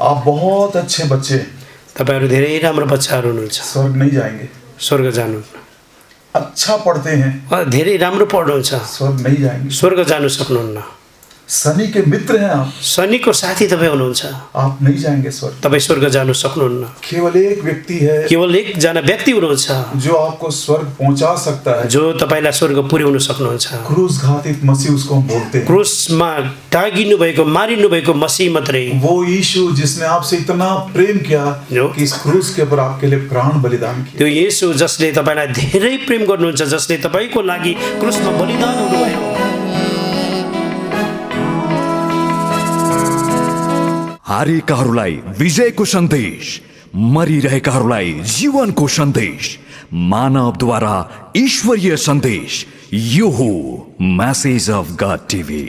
आप बहुत अच्छे बच्चे, तपाईहरु धेरै राम्रो बच्चाहरु हुनुहुन्छ, स्वर्ग नहीं जाएंगे। स्वर्ग जानुहुन्न। अच्छा पढ़ते हैं, धेरै राम्रो पढ्नुहुन्छ, स्वर्ग नहीं जाएंगे। स्वर्ग जानु सक्नुहुन्न। शनि के मित्र हैं आप, शनिको साथी तपाईँ हुनुहुन्छ, आप नहीं जाएंगे स्वर्ग। तपाईँ स्वर्ग जानु सक्नुहुन्न। केवल एक व्यक्ति है केवल एकजना व्यक्ति हुनुहुन्छ जो आपको स्वर्ग पहुंचा सकता है, जो तपाईलाई स्वर्ग पुर्याउन सक्नुहुन्छ। क्रूस घातित मसीह उसको हम बोलते हैं। क्रुसमा टागिनु भएको, मारिनु भएको मसीह मात्रै, वो यीशु जिसने आपसे इतना प्रेम किया जो कि इस क्रूस के ऊपर आपके लिए प्राण बलिदान किया। त्यो येशू जसले तपाईलाई धेरै प्रेम गर्नुहुन्छ, जसले तपाईको लागि क्रुसमा बलिदान हुनुभयो। हारेकाहरूलाई विजयको सन्देश, मरिरहेकाहरूलाई जीवनको सन्देश, मानवद्वारा ईश्वरीय सन्देश। यो हो मैसेज अफ गॉड टीवी।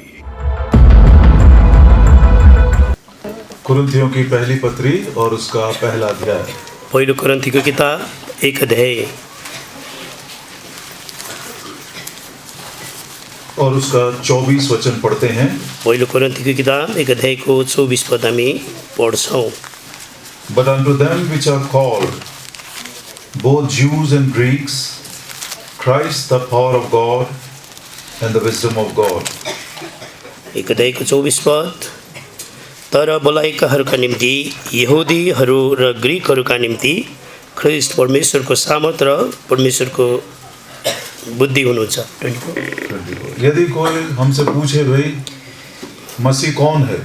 कुरिन्थियों की पहली पत्री और उसका पहला अध्याय। पहिलो कोरिन्थीको किताब 1 अध्याय और उसका 24 वचन पढ़ते हैं। पहिलो कोरिन्थीको किताब 1 अध्यायको 24 पद हामी पढ्छौं। But unto them which are called, both Jews and Greeks, Christ the power of God and the wisdom of God. 1 अध्यायको 24 पद, तर बोलाएकाहरूका निम्ति यहुदीहरू र ग्रीकहरूका निम्ति ख्रीष्ट परमेश्वरको सामर्थ र परमेश्वरको बुद्धि हुनुहुन्छ। यदि कोई हमसे पूछे भाई मसीह कौन है,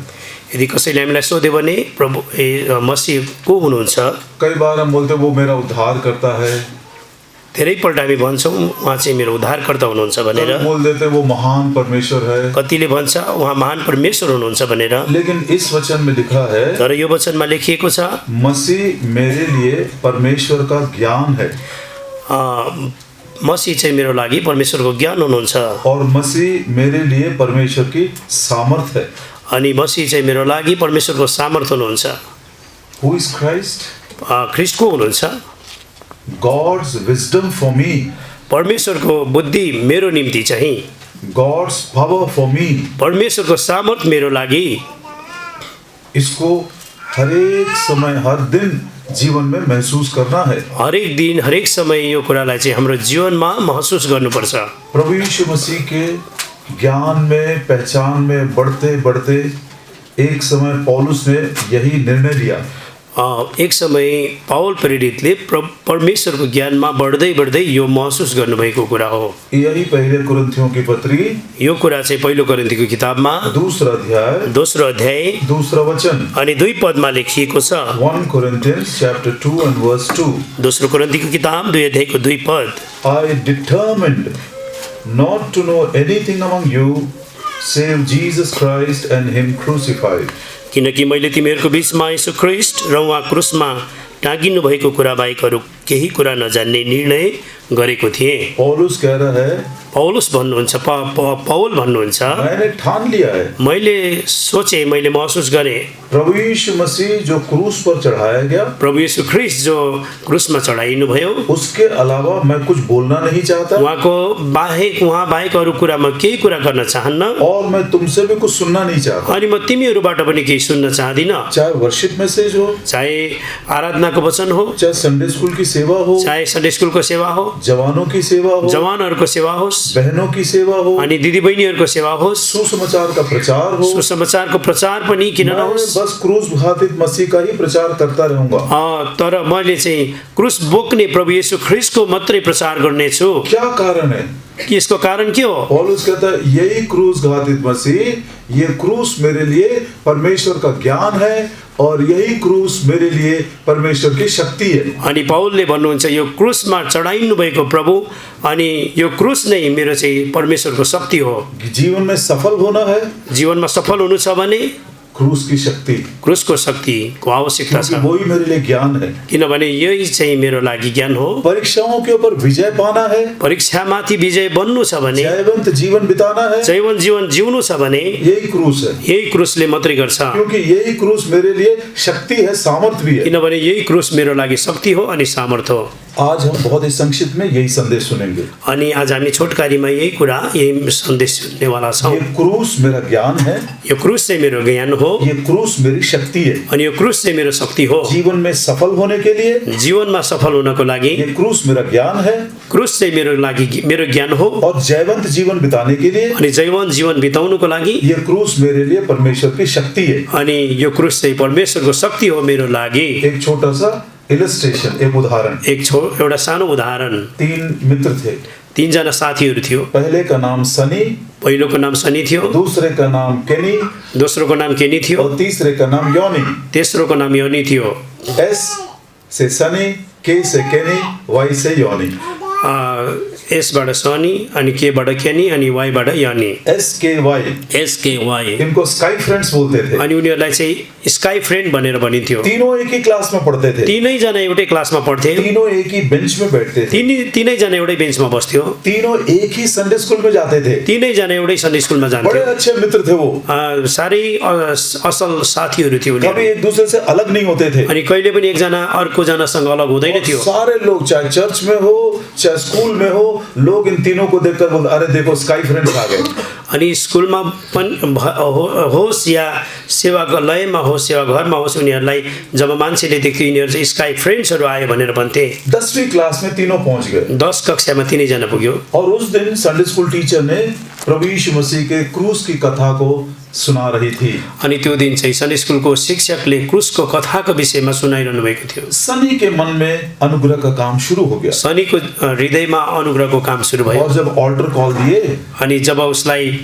यदि कसैले हामीलाई सोध्यो भने प्रभु मसीह को हुनुहुन्छ, कई बार हम बोलते वो मेरा उद्धार करता है, धेरैपल्ट हामी भन्छौँ उहाँ चाहिँ मेरो उद्धारकर्ता हुनुहुन्छ भनेर, बोल देते वो महान परमेश्वर है। कतिले भन्छ उहाँ महान परमेश्वर हुनुहुन्छ भनेर। लेकिन इस वचन में लिखा है, तर यो वचनमा लेखिएको छ मसीह मेरे लिए परमेश्वर का ज्ञान है, मसीह चाहिँ मेरो लागि परमेश्वरको ज्ञान हुनुहुन्छ, और मसीह मेरे लिए परमेश्वर की सामर्थ है। अनि मसीह चाहिँ मेरो लागि परमेश्वरको सामर्थ हुनुहुन्छ। Who is Christ? ख्रीष्ट को हुनुहुन्छ? God's wisdom for me, परमेश्वरको बुद्धि मेरो निम्ति चाहिँ, God's power for me। परमेश्वरको सामर्थ मेरो लागि। इसको हर एक समय हर दिन जीवन में महसूस करना है। हरेक दिन हरेक समय यो कुरालाई चाहिँ हाम्रो जीवनमा महसुस गर्नुपर्छ। प्रभु यीशु मसीह के ज्ञान में, पहचान में बढ़ते बढ़ते एक समय पौलुस ने यही निर्णय लिया। एक समय पाउल प्रेरितले परमेश्वरको ज्ञानमा बढ्दै बढ्दै यो महसुस गर्नुभएको कुरा हो। यही पहले कुरिन्थियों की पत्री, यो कुरा चाहिँ पहिलो कोरिन्थीको किताबमा दूसरा अध्याय, दूसरा वचन अनि 2 पदमा लेखिएको छ। 1 Corinthians chapter 2 and verse 2। दोस्रो कोरिन्थीको किताब 2 अध्यायको 2 पद, I determined not to know anything among you save Jesus Christ and him crucified। किनकि मैले तिमीहरूको बीचमा येशू ख्रीष्ट र उहाँ क्रुसमा टाँगिनु भएको कुरा बाहेक अरू केही कुरा नजान्ने निर्णय गरेको थिएँ। पौलुस कह रहा है, पौलुस भन्नुहुन्छ, पौल भन्नुहुन्छ, मैंने ठान लिया है, मैले सोचे, मैले महसुस गरेँ, प्रभु यीशु मसीह जो क्रूस पर चढ़ाया गया, प्रभु येशू ख्रीष्ट जो क्रुसमा चढाइनु भयो, उसके अलावा मैं कुछ बोलना नहीं चाहता, उहाँ बाहेक अरू कुरा म केही कुरा गर्न चाहन्न, और मैं तुमसे भी कुछ सुनना नहीं चाहता। अनि म तिमीहरूबाट पनि केही सुन्न चाहदिन। चाहे वर्शिप मैसेज हो, चाहे आराधनाको वचन हो, चाहे संडे स्कूल की सेवा हो, चाहे संडे स्कूलको सेवा हो, जवानों की सेवा हो, जवानहरूको सेवा होस्, बहनों की सेवा हो, अनि दिदीबहिनीहरूको सेवा होस्, सुसमाचार का प्रचार हो, सुसमाचारको प्रचार पनि किन नहोस्, बस क्रूस घातित मसीह का ही प्रचार करता रहूंगा। तर मैले चाहिँ क्रुस बोक्ने प्रभु येशू ख्रीष्टको मात्रै प्रचार गर्नेछु। क्या कारण है? कि इसको कारण के हो? पौलुस कहता है यही क्रूस घातित मसीह, ये क्रूस मेरे लिए परमेश्वर का ज्ञान है, और यही क्रूस मेरे लिए परमेश्वर की शक्ति है। अनि पाउलले भन्नुहुन्छ यो क्रुसमा चढाइनु भएको प्रभु, अनि यो क्रुस नै मेरो चाहिँ परमेश्वरको शक्ति हो। जीवन में सफल होना है, जीवनमा सफल हुनु छ भने क्रूस की शक्ति, क्रूस को शक्ति को आवश्यकता छ। वही मेरे लिए ज्ञान है, किनभने यही चाहिँ मेरो लागि ज्ञान हो। परीक्षाओं के ऊपर विजय पाना है, परीक्षामाथि विजय बन्नु छ भने, जयवन्त जीवन बिताना है, जयवन्त जीवन जिउनु छ भने यही क्रूस है। यही क्रूसले मात्रै गर्छ, क्योंकि यही क्रूस मेरे लिए शक्ति है, सामर्थ भी है। किनभने यही क्रूस मेरो लागि शक्ति हो अनि सामर्थ हो। आज हम बहुत ही संक्षिप्त में यही संदेश सुनेंगे। अनि आज हामी छोटकारीमा यही सन्देश सुन्नेवाला छौँ। ये क्रूस मेरा ज्ञान है, यो क्रुस चाहिँ मेरो ज्ञान हो, ये क्रूस मेरी शक्ति है। अनि यो क्रुस चाहिँ मेरो शक्ति हो। जीवन में सफल होने के लिए जीवनमा सफल हुनको लागि ये क्रूस मेरा ज्ञान है, क्रुस चाहिँ मेरो ज्ञान हो। और जयवंत जीवन बिताने के लिए अनि जयवन्त जीवन बिताउनुको लागि ये क्रूस मेरे लिए परमेश्वर की शक्ति है। अनि यो क्रुस चाहिँ परमेश्वरको शक्ति हो मेरो लागि। एक छोटा सा इलस्ट्रेशन, एक उदाहरण। एउटा सानो उदाहरण। 3 मित्र थे। 3 जना साथीहरू थियो। पहले का नाम सनी, पहिलोको नाम सनी थियो, दूसरे का नाम केनी, दोस्रोको नाम केनी थियो, और तीसरे का नाम योनी। तेस्रोको नाम योनी थियो। एस से सनी, के से केनी, वाई से योनी। एसबाट सनी, अनि केबाट केनी, अनि वाईबाट योनी। SKY इनको स्काई फ्रेंड्स बोलते थे। अनि उनीहरूलाई चाहिँ स्काई फ्रेन्ड भनेर भनिन्थ्यो। तीनों एक ही क्लास में पढ़ते थे। तीनै जना एउटै क्लासमा पढ्थे। तीनों एक ही बेंच में बैठते थे। तीनै जना एउटै बेन्चमा बस्थ्यो। तीनों एक ही संडे स्कूल में जाते थे। तीनै जना एउटै सन्डे स्कुलमा बड़े जान्थ्यो। अच्छे मित्र थे वो। साह्रै असल साथीहरू थियो कभी उनीहरू। एक दूसरे से अलग नहीं होते थे। अनि कहिले पनि एकजना अर्को जनासँग अलग हुँदैन थियो। सारे लोग चाहे चर्च में हो चाहे स्कूल में हो, लोग इन तीनों को देखकर बोलते, अरे देखो स्काई फ्रेंड्स आ गए। अनि स्कुलमा पनि होस् या सेवालयमा होस् या घरमा होस्, उनीहरूलाई जब मान्छेले देख्थ्यो यिनीहरू चाहिँ स्काई फ्रेन्ड्सहरू आयो भनेर भन्थे। 10वीं क्लास में तीनों पहुंच गए। 10 कक्षामा तीनैजना पुग्यो। और उस दिन संडे स्कूल टीचर ने प्रभु यीशु मसीह के क्रूस की कथा को सुना रही थी। अनि त्यो दिन चाहिँ सन्डे स्कुलको शिक्षकले क्रुसको कथाको विषयमा सुनाइरहनु भएको थियो। सनी के मन में अनुग्रह का काम शुरू हो गया। सनीको हृदयमा अनुग्रहको काम सुरु भयो। और जब ऑल्टर कॉल दिए, अनि जब उसलाई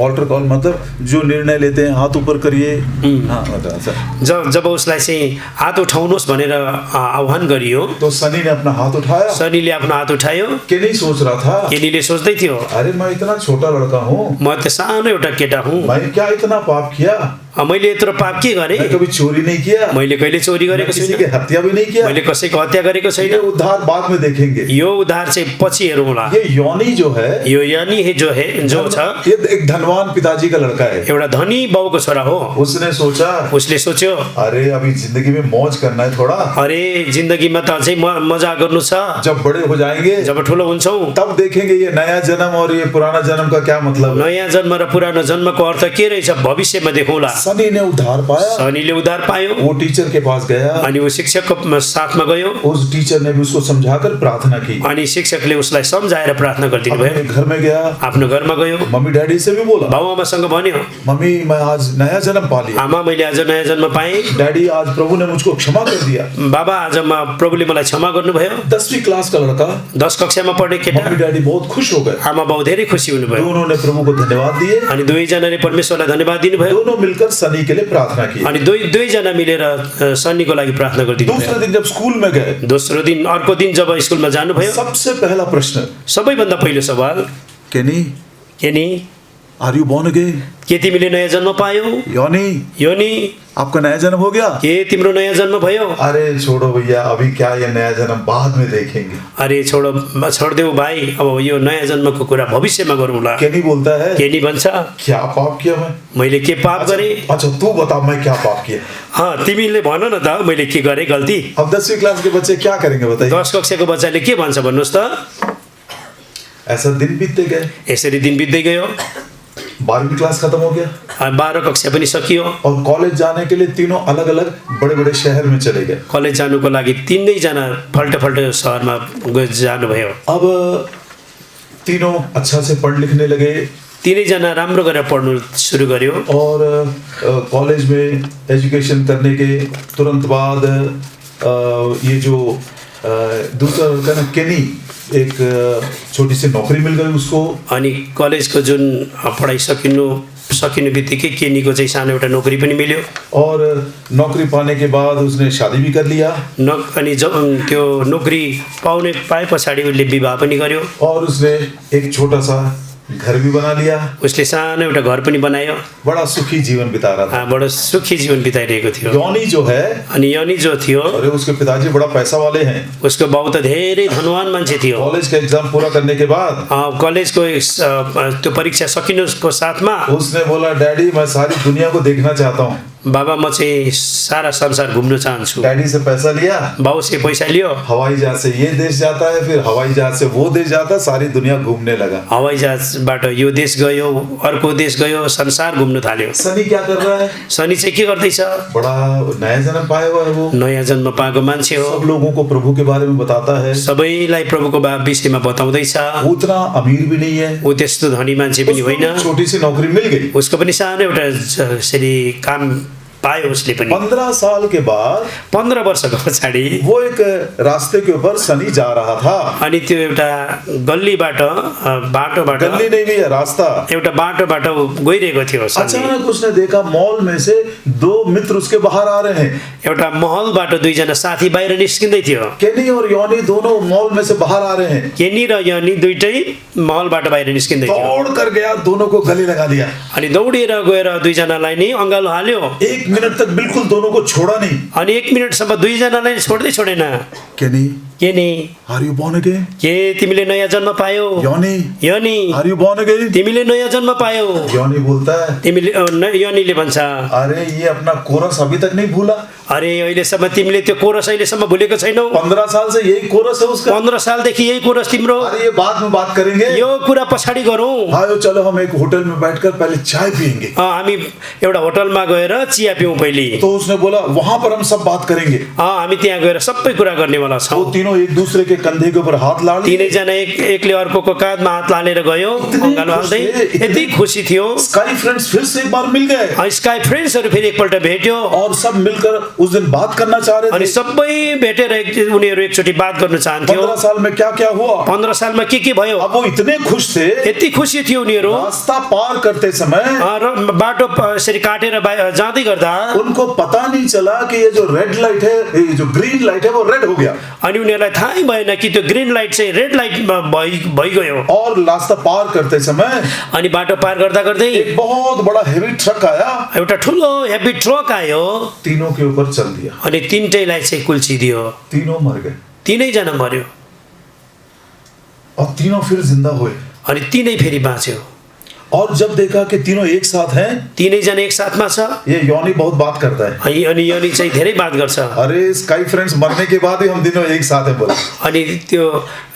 ऑल्टर कॉल मतलब जो निर्णय लेते हैं हाथ ऊपर करिए, जब उसलाई चाहिँ हात उठाउनुहोस् भनेर आह्वान गरियो, तो सनी ने अपना हाथ उठाया। सनीले आफ्नो हात उठायो। केनी सोच रहा था, केनीले सोच्दै थियो, अरे मैं इतना छोटा लड़का हूँ, म त सानो एउटा केटा हुँ, मैं क्या इतना पाप किया, मैले यत्रो पाप के गरेँ, मैं कभी चोरी नहीं किया, मैले कहिले चोरी गरेको किसी छैन, की हत्या भी नहीं किया, मैले कसैको हत्या गरेको छैन। ये उद्धार बाद में देखेंगे। यो उद्धार चाहिँ पछि हेरौँला। ये योनी जो है, यो यानी जो छ, ये एक धनवान पिताजी का लड़का है। एउटा धनी बाउको छोरा हो। उसने सोचा, उसले सोच्यो, अरे अभी जिंदगी में मौज करना है थोड़ा, अरे जिन्दगीमा त अझै मजा गर्नु छ, जब बड़े हो जाएंगे जब ठुलो हुन्छौँ तब देखेंगे ये नया जन्म और ये पुराना जन्म का क्या मतलब है। नयाँ जन्म र पुरानो जन्मको अर्थ के रहेछ भविष्यमा देखौँला। सनी ने उद्धार पाया। सनीले उद्धार पायो। वो टीचर के पास गया, अनि वो शिक्षकको साथमा गयो। उस टीचर ने भी उसको समझाकर प्रार्थना की। अनि शिक्षकले उसलाई सम्झाएर प्रार्थना गरिदिनु भयो। घर में गया, आफ्नो घरमा गयो, मम्मी डैडी से भी बोला, बाउ आमासँग भन्यो, मम्मी मैं आज नया जन्म पा लिया, आमा मैले आज नयाँ जन्म पाएँ, डैडी आज प्रभु ने मुझको क्षमा कर दिया, बाबा आज प्रभुले मलाई क्षमा गर्नुभयो। 10वीं क्लास का लड़का, 10 कक्षामा पढ्ने केटा, मम्मी डैडी बहुत खुश हो गए। आमा बाउ धेरै खुसी हुनुभयो। दोनों ने प्रभु को धन्यवाद दिए। अनि दुवैजनाले परमेश्वरलाई धन्यवाद दिनुभयो। दोनों मिलकर सनी के लिए प्रार्थना की। अनि दुवैजना मिलेर सन्नीको लागि प्रार्थना गरिदिनु भयो। दूसरे दिन जब स्कूल में गए, दोस्रो दिन अर्को दिन जब स्कुलमा जानुभयो, सबसे पहला प्रश्न, सबैभन्दा पहिलो सवाल, केनी आर यू बोर्न अगेन? के तिमीले नयाँ जन्म पायौ? योनी आपका नया जन्म हो गया? के तिम्रो नयाँ जन्म भयो? अरे छोड़ो भैया, अभी क्या ये नया जन्म बाद में देखेंगे। अरे छोड्देऊ भाइ, अब यो नयाँ जन्मको कुरा भविष्यमा गरौँला। केनी बोलता है, केनी भन्छ, क्या पाप किया मैले के पाप गरेँ? अच्छा तू बता मैं क्या पाप किया। तिमीले भन न त मैले के गरेँ गल्ती। अब 10वीं क्लास के बच्चे क्या करेंगे बताइए। 10 कक्षाको बच्चाले के भन्छ भन्नुहोस् त। ऐसा दिन बीतते गए, यसरी दिन बित्दै गयो। 12वीं क्लास खत्म हो गया, 12 कक्षा पनि सकियो। और कॉलेज जाने के लिए तीनों अलग अलग बड़े बड़े शहर में चले गए। कलेज जानुको लागि तीनैजना फल्टे शहरमा जानुभयो। अब तीनों अच्छा से पढ़ लिखने लगे, तीनैजना राम्रो गरेर पढ्नु सुरु गर्यो। और कॉलेज में एजुकेशन करने के तुरंत बाद ये जो दूसरा लड़का ना केनी, एक छोटी सी नौकरी मिल गई उसको। अनि कलेजको जुन पढाइ सकिनु बित्तिकै केनीको चाहिँ सानो एउटा नोकरी पनि मिल्यो। और नौकरी पाने के बाद उसने शादी भी कर लिया। अनि जब त्यो नोकरी पाए पछाडि उसले विवाह पनि गर्यो। और उसने एक छोटा सा घर भी बना लिया। उसले सानो एउटा घर पनि बनायो। बड़ा सुखी जीवन बिता रहा था। बड़ा सुखी जीवन बिताइरहेको थियो। योनी जो है, अनि योनी जो थियो, अरे उसके पिताजी बड़ा पैसा वाले हैं। उसको बाउ त धेरै धनवान मान्छे थियो। कॉलेज का एग्जाम पूरा करने के बाद कलेजको त्यो परीक्षा सकिनुको साथमा उसने बोला, डैडी मैं सारी दुनिया को देखना चाहता हूँ। बाबा म चाहिँ सारा संसार घुम्न चाहन्छु। डैडी से पैसा लिया, बाउ से पैसा लियो, हवाई जहाज से ये देश जाता है, फिर हवाई जहाज से वो देश जाता है, सारी दुनिया घूमने लगा। हवाई जहाजबाट यो देश गयो, अर्को देश गयो, संसार घुम्न थाल्यो। सनी क्या कर रहा है? शनि चाहिँ के गर्दैछ? बड़ा नया जन्म पाया हुआ है वो, नयाँ जन्म पाएको मान्छे हो, सब लोगों को प्रभु के बारे में बताता है। सबैलाई प्रभुको विषयमा बताउँदैछ। वो उतना अमीर भी नहीं है, ऊ त्यस्तो धनी मान्छे पनि होइन, उसको छोटी सी नौकरी मिल गई। उसको पनि सानो एउटा यसरी काम पायो उसले पनि। 15 साल के बाद 15 वर्षको पछाडि वो एक रास्ते के ऊपर सनी जा रहा था। अनि त्यो एउटा गल्लीबाट बाटोबाट, गली नहीं भैया, रास्ता, एउटा बाटोबाट गइरहेको थियो सनी। अचानक उसने देखा मॉल में से 2 मित्र उसके बाहर आ रहे हैं। एउटा महलबाट दुईजना साथी बाहिर निस्किँदै थियो। केनी और योनी दोनों मॉल में से बाहर आ रहे हैं। केनी र यनी दुईटै महलबाट बाहिर निस्किँदै थियो। दौड़ कर गया, दोनों को गले लगा दिया। अनि दौडिएर गएर दुईजनालाई नै अँगालो हाल्यो। 1 मिनट तक बिल्कुल दोनों को छोड़ा नहीं। अनि 1 मिनटसम्म दुईजनालाई छोडेन। केनी, के नि आर यू बोर्न अगेन? के तिमीले नयाँ जन्म पायो? योनी, योनी आर यू बोर्न अगेन? तिमीले नयाँ जन्म पायो? योनी बोलता है, तिमीले योनीले भन्छ, अरे ये अपना कोरस अभी तक नहीं भूला। अरे अहिलेसम्म तिमीले त्यो कोरस अहिलेसम्म भुलेको छैनौ। 15 साल से यही कोरस है उसका। 15 सालदेखि यही कोरस तिम्रो। अरे ये बाद में बात करेंगे, यो कुरा पछाडि गरौँ। आयो चलो हम एक होटल में बैठकर पहले चाय पियेंगे। हामी एउटा होटलमा गएर चिया पिउँ पहिले। तो उसने बोला वहां पर हम सब बात करेंगे। हामी त्यहाँ गएर सबै कुरा गर्नेवाला छौँ। वो तीनों एक दूसरे के कंधे के ऊपर हाथ ला लिए। तीनैजना एकले अर्कोको काँधमा हात हालेर गयो, अँगालो हाल्दै। यति खुसी थियो। स्काई फ्रेंड्स फिर से एक बार मिल गए। स्काई फ्रेन्ड्सहरू फेरि एकपल्ट भेट्यो और सब मिलकर उस दिन बात करना चाह रहे अनि थे। सबै भेटेर उनीहरू एकचोटि बात गर्न चाहन्थ्यो। 15 साल में क्या क्या हुआ? 15 सालमा के भयो? अब वो इतने खुश थे, यति खुसी थियो उनीहरू। रास्ता पार करते समय र बाटो यसरी काटेर जाँदै गर्दा उनको पता नहीं चला कि ये जो रेड लाइट है, ये जो ग्रीन लाइट है वो रेड हो गया। अनि उनीहरूलाई थाहै भएन कि त्यो ग्रीन लाइट चाहिँ रेड लाइट भइगयो। और रास्ता पार करते समय अनि बाटो पार गर्दा गर्दै एक बहुत बड़ा हेवी ट्रक आया, एउटा ठुलो हेभी ट्रक आयो। तीनों के ऊपर चल दिया। अनि तीनटैलाई चाहिँ कुल्चिदियो। तीनों मर गए तीनैजना मर्यो। और तीनों फिर जिंदा हुए। अनि तीनै फेरि बाँच्यो। और जब देखा कि तीनों एक साथ हैं, तीनैजना एक साथमा छ। ये योनी बहुत बात करता है। अनि योनी चाहिँ धेरै बात गर्छ। अरे स्काई फ्रेंड्स मरने के बाद ही हम तीनों एक साथ हैं बोला। अनि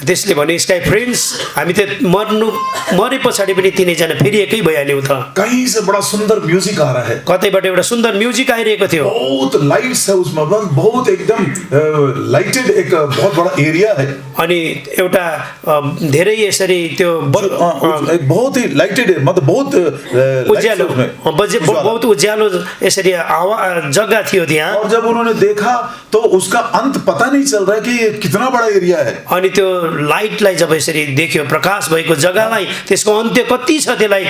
त्यसले भने स्काई फ्रेन्ड्स हामी त मरे पछाडि पनि तीनैजना फेरि एकै भइहाल्यौँ त। कहीं से बड़ा सुंदर म्यूजिक आ रहा है, कतैबाट एउटा सुन्दर म्युजिक आइरहेको थियो। बहुत लाइट्स है उसमें, बहुत एकदम लाइटेड एक बहुत बड़ा एरिया है। अनि एउटा धेरै यसरी त्यो एक बहुत ही लाइटेड, मतलब बहुत उज्यालो, बहुत उज्यालो यसरी जग्गा थियो त्यहाँ। और जब उन्होंने देखा तो उसका अंत पता नहीं चल रहा है कि ये कितना बड़ा एरिया है। अनि त्यो लाइटलाई जब यसरी देख्यो, प्रकाश भएको जग्गालाई, त्यसको अन्त्य कति छ त्यसलाई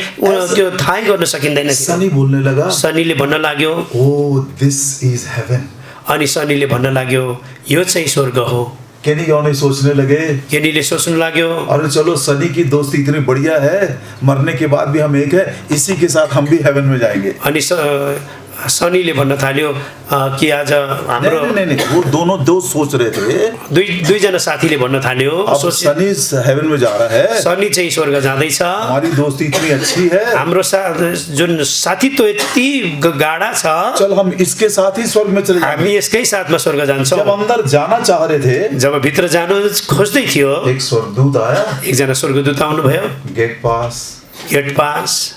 त्यो थाहै गर्न सकिँदैन। सनी बोलने लगा, सनीले भन्न लाग्यो, ओ दिस इज हेवन। अनि सनीले भन्न लाग्यो यो चाहिँ स्वर्ग हो। केनी योनी सोचने लगे, केनीले सोच्नु लाग्यो, अरे चलो सनी की दोस्ती इतनी बढ़िया है, मरने के बाद भी हम एक है, इसी के साथ हम भी हेवन में जाएंगे। अनि सनीले भन्न थाल्यो कि आज हाम्रो नहीं, वो दोनों दोस्त सोच रहे थे। दुईजना साथीले भन्न थाल्यो, अब सनी हेवन में जा रहा है, सनी चाहिँ स्वर्ग जाँदैछ, हमारी दोस्ती इतनी अच्छी है, हाम्रो जुन साथीत्व यति गाढा छ, चल हम इसके साथ ही स्वर्ग में चले जाएंगे। हामी यसकै साथमा स्वर्ग जान्छौँ। जब अंदर जाना चाह रहे थे, जब भित्र जानु खोज्दै थियो, एक स्वर्गदूत आया, एकजना स्वर्गदूत आउनुभयो। Gate pass.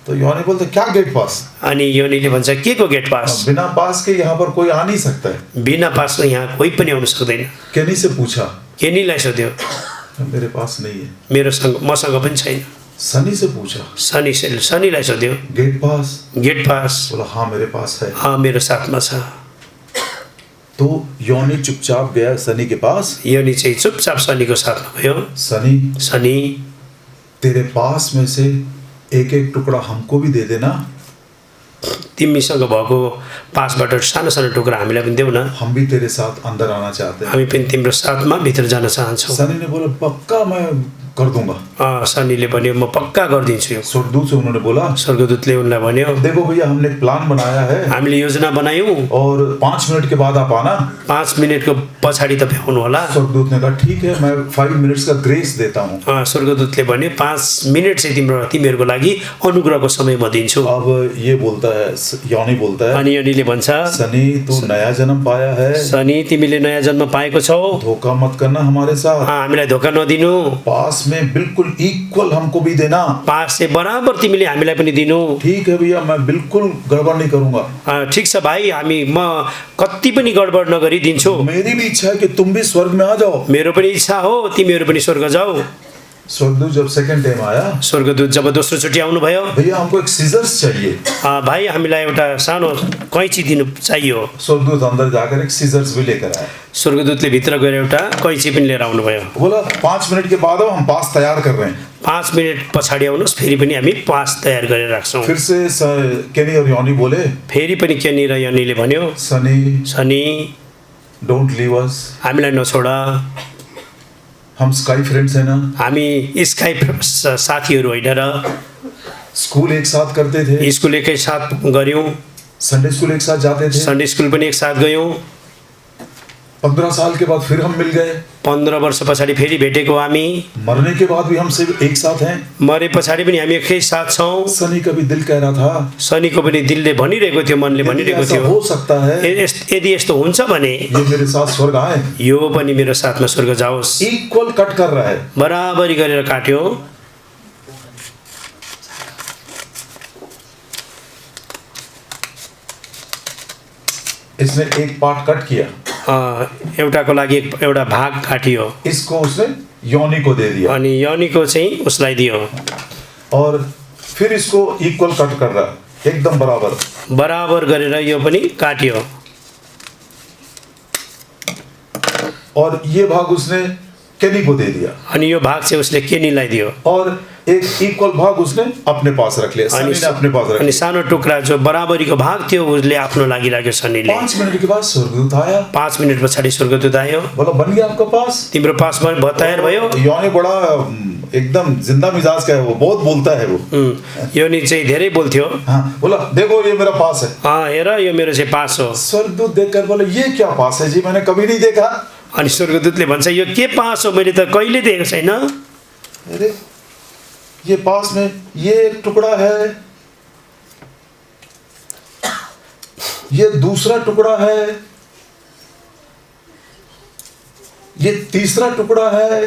तो योनी बोलते क्या गेट पास? अनि योनीले भन्छ के को गेट पास? बिना पास के यहाँ पर कोई आ नहीं सकता है। बिना पास यहाँ कोही पनि आउन सक्दैन। केनी से पूछा, केनीलाई सोध्यो, मेरे पास नहीं है, मसँग पनि छैन। सनी से पूछा, सनीलाई सोध्यो, गेट पास? बोला हाँ मेरे पास है। हाँ मेरो साथमा छ। तो योनी चुपचाप गया सनी के पास। योनी चाहिँ चुपचाप सनीको साथमा गयो। सनी तेरे पास में से एक एक टुकड़ा हमको भी दे देना। तिमीसँग भएको पासबाट सानो सानो टुक्रा हामीलाई पनि देऊ न, हम भी तेरे साथ अंदर आना चाहते हैं। हामी पनि तिम्रो साथमा भित्र जान चाहन्छौँ। सनी ने बोला पक्का मैं कर दूंगा। शनिले भन्यो म पक्का गरिदिन्छु। स्वर्गदूत से उन्होंने बोला, स्वर्गदूतले उनलाई भन्यो, देखो भैया हमने एक प्लान बनाया है हामीले योजना बनायौँ और 5 मिनट के बाद आप आना। 5 मिनेटको पछाडि तपाईँ आउनु होला। स्वर्गदूत ने कहा ठीक है, मैं 5 मिनट्स का ग्रेस देता हूँ। स्वर्गदूतले भन्यो 5 मिनेट चाहिँ तिमीहरूको लागि अनुग्रहको समय म दिन्छु। अब ये बोलता है, योनी बोलता है, अनि योनीले भन्छ, सनी तू नया जन्म पाया है, सनी तिमीले नयाँ जन्म पाएको छौ, धोखा मत करना हमारे साथ, हामीलाई धोका नदिनु, पास में बिल्कुल इक्वल हमको भी देना, पास चाहिँ बराबर तिमीले हामीलाई पनि दिनु। ठीक है भैया, मैं बिल्कुल गड़बड़ नहीं करूंगा। ठीक छ भाइ, म कति पनि गडबड नगरी दिन्छु। मेरी भी इच्छा है कि तुम भी स्वर्ग में आ जाओ। मेरो पनि इच्छा हो तिमीहरू पनि स्वर्ग जाऊ। स्वर्गदूत जब सेकंड टाइम आया, स्वर्गदूत जब दोस्रो चोटि आउनुभयो, भैया हमको एक सीजर्स चाहिए, भाइ हामीलाई एउटा सानो कैँची दिनु चाहियो। स्वर्गदूत अंदर जाकर एक सीजर्स भी लेकर आया। स्वर्गदूतले भित्र गएर एउटा कैँची पनि लिएर आउनुभयो। बोला 5 मिनट के बाद हम पास तैयार कर रहे हैं। 5 मिनट पछाडि आउनुहोस्, फेरि पनि हामी पास तयार गरेर राख्छौँ। फिर से केनी और योनी बोले, फेरि पनि केनी र योनीले भन्यो, सनी डोंट लीव अस, हामीलाई नछोड, हम स्काई फ्रेंड्स हैं ना, हामी स्काई साथीहरू होइन र, स्कूल एक साथ करते थे, स्कुल एकै साथ गऱ्यौँ, संडे स्कूल एक साथ जाते थे, सन्डे स्कुल पनि एक साथ गयौँ। 15 साल के बाद फिर हम मिल गए। 15 वर्ष पछाडि फेरि भेटेको हामी। मरने के बाद भी हम सब एक साथ हैं। मरे पछाडि पनि हामी एकै साथ छौँ। सनी का भी दिल कह रहा था, सनीको पनि दिलले भनिरहेको थियो, मनले भनिरहेको थियो, हो सकता है यदि यस्तो हुन्छ भने ये मेरे साथ स्वर्ग आए, यो पनि मेरो साथमा स्वर्ग जाओस्। इक्वल कट कर रहा है, बराबरी गरेर काट्यो। इसने एक पार्ट कट किया, एउटाको लागि एउटा भाग काटियो, इसको उसने योनी को दे दिया, अनि योनीको चाहिँ उसलाई दियो, और फिर इसको इक्वल कट कर रहा, एकदम बराबर बराबर गरेर यो पनि काट्यो, और ये भाग उसने केनी को दे दिया, अनि यो भाग चाहिँ उसले केनीलाई दियो, और एक इक्वल भाग उसने अपने पास रख लिया, सनी ने अपने पास रख अनि लिया। सानो टुक्रा जो बराबरीको भाग थियो उसले आफ्नो लागि राख्यो सनीले। 5 मिनट के बाद स्वर्गदूत आया, 5 मिनट पछाडि स्वर्गदूत आयो, बोला बन गया आपका पास, तिम्रो पास तयार भयो। योनी बड़ा एकदम जिंदा मिजाज का है, वो बहुत बोलता है वो। योनी चाहिँ धेरै बोल्थ्यो। हाँ, बोला देखो ये मेरा पास है। हेर यो मेरो चाहिँ पास हो। स्वर्गदूत देखकर बोले ये क्या पास है जी, मैंने कभी नहीं देखा। अनि स्वर्गदूतले भन्छ यो के पास हो, मैले त कहिले देखेको छैन। अरे ये पास में ये एक टुकड़ा है, ये दूसरा टुकड़ा है, ये तीसरा टुकड़ा है,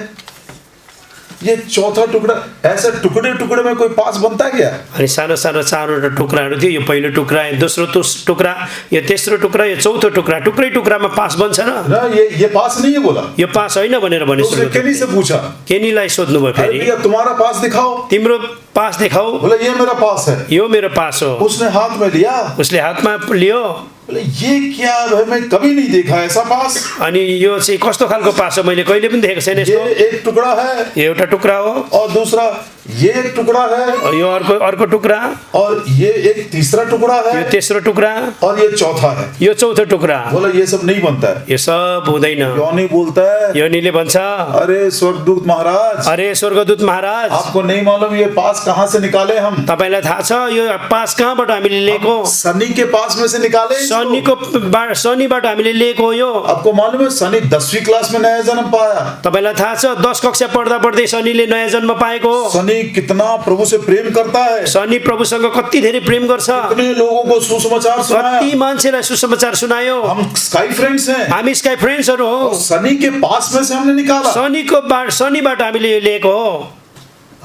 ये चौथा टुकड़ा, ऐसे टुकड़े टुकड़े में कोई पास बनता क्या? अनि सानो सानो 4वटा टुक्राहरू थियो, यो पहिलो टुक्रा, दोस्रो टुक्रा, यो तेस्रो टुक्रा, यो चौथो टुक्रा, टुक्रै टुक्रामा पास बन्छ र? ना ये पास नहीं है बोला। यो पास होइन भनेर भने तो उसने केनी से पूछा, केनीलाई सोध्नु भयो फेरि, भैया तुम्हारा पास दिखाओ, तिम्रो पास देखाऊ। बोला ये मेरा पास है, यो मेरो पास हो। उसने हाथ में लिया, उसले हातमा लियो, बोले ये क्या है, मैं कभी नहीं देखा ऐसा पास। अनि यो चाहिँ कस्तो खालको पास हो, मैले कहिले पनि देखेको छैन ये यसको। एक टुकड़ा है, यो एउटा टुक्रा हो, और दूसरा ये एक टुकड़ा है, यो अर्को टुक्रा, और ये एक तीसरा टुकड़ा यो है, तेस्रो टुक्रा, और ये चौथा है। यो चौथो टुक्रा। बोला ये सब नहीं बनता है। यो सब हुँदैन। योनी बोलता है, योनीले भन्छ, अरे स्वर्गदूत महाराज, अरे स्वर्गदूत महाराज, आपको नहीं मालूम ये पास कहाँ से निकाले हम? तपाईलाई थाहा छ यो पास कहाँबाट हामीले लिएको? सनी के पास में से निकाले इसको। शनिबाट हामीले लिएको हो यो। आपको मालूम है सनी 10वीं क्लास में नया जन्म पाया। तपाईलाई थाहा छ 10 कक्षा पढ्दा पढ्दै शनिले नयाँ जन्म पाएको हो। सनी कितना प्रभु से प्रेम करता है, शनि प्रभुसँग कति धेरै प्रेम गर्छ, कितने लोगों को सुसमाचार सुनाया। कति मान्छेलाई सुसमाचार सुनायो। हम स्काई फ्रेंड्स हैं, हामी स्काई फ्रेन्ड्सहरू हो। सनी के पास में से हमने निकाला। शनिबाट हामीले यो लिएको हो।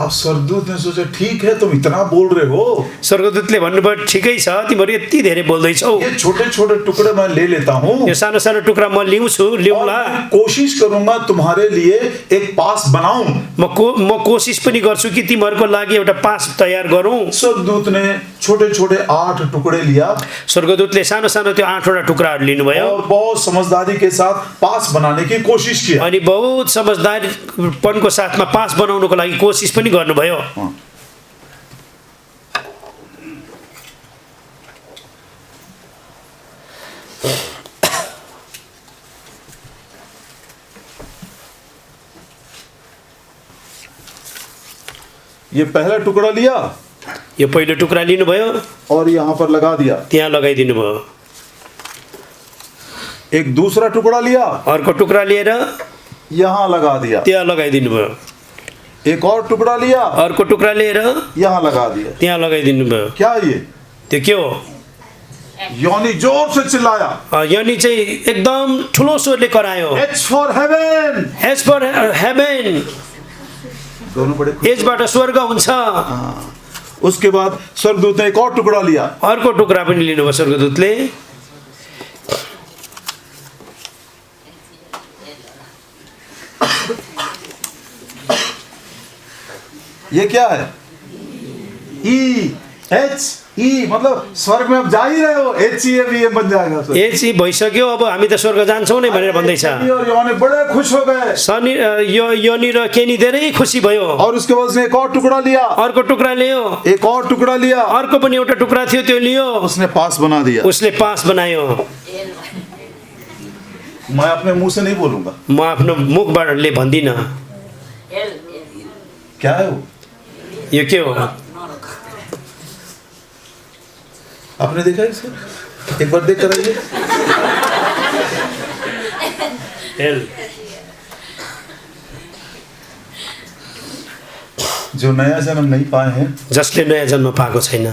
अब स्वर्गदूत ने सोचा ठीक है तुम इतना बोल रहे हो। स्वर्गदूतले भन्नुभयो ठिकै छ, तिमीहरू यति धेरै बोल्दैछौ, ये छोटे छोटे टुकड़े मैं ले लेता हूँ, यो सानो सानो टुक्रा म ल्याउँला, कोशिश करूंगा तुम्हारे लिए एक पास बनाऊं। म कोशिश पनि गर्छु कि तिमीहरूको लागि एउटा पास तयार गरौँ। स्वर्गदूत ने छोटे छोटे 8 टुकड़े लिया, स्वर्गदूतले सानो सानो त्यो 8वटा टुक्राहरू लिनुभयो, और बहुत समझदारी के साथ पास बनाने की कोशिश किया। अनि बहुत समझदारीपनको साथमा पास बनाउनको लागि कोशिश पनि गर्नुभयो। ये पहला टुकड़ा लिया यो पहिलो टुक्रा लिनुभयो, और यहाँ पर लगा दिया। त्यहाँ लगाइदिनु भयो। एक दूसरा टुकड़ा लिया, अर्को टुक्रा लिएर यहाँ लगा दिया। त्यहाँ लगाइदिनु भयो। एक और टुकड़ा लिया, अर्को टुक्रा लिएर यहाँ लगा दिया। त्यहाँ लगाइदिनु भयो। क्या ये? त्यो के हो? योनी जोर से चिल्लाया। यनी चाहिँ एकदम ठुलो स्वरले करायो, H for heaven। H for heaven, दोनों बड़े खुश। एजबाट स्वर्ग हुन्छ। उसके बाद स्वर्गदूत ने एक और टुकड़ा लिया, अर्को टुक्रा पनि लिनुभयो स्वर्गदूतले। ये क्या है? E मतलब स्वर्ग में अब जा ही रहे हो, HEAVM बन जाएगा स्वर्ग। ए चाहिँ भइसक्यो, अब हामी त स्वर्ग जान्छौँ नै भनेर भन्दैछ। और योनी बड़े खुश हो गए। सनी योनी र केनी धेरै खुसी भयो। और उसके बाद उसने एक और टुकड़ा लिया, अर्को टुक्रा लियो, एक और टुकड़ा लिया, अर्को पनि एउटा टुक्रा थियो त्यो लियो, उसने पास बना दिया। उसले पास बनायो। मैं अपने मुंह से नहीं बोलूंगा। म आफ्नो मुखबाटले भन्दिनँ। क्या है वो? यो के हो? आपने देखा है इसे? एक बार देख कर आइए। हेल। जो नया जन्म नहीं पाए हैं, जसले नयाँ जन्म पाएको छैन,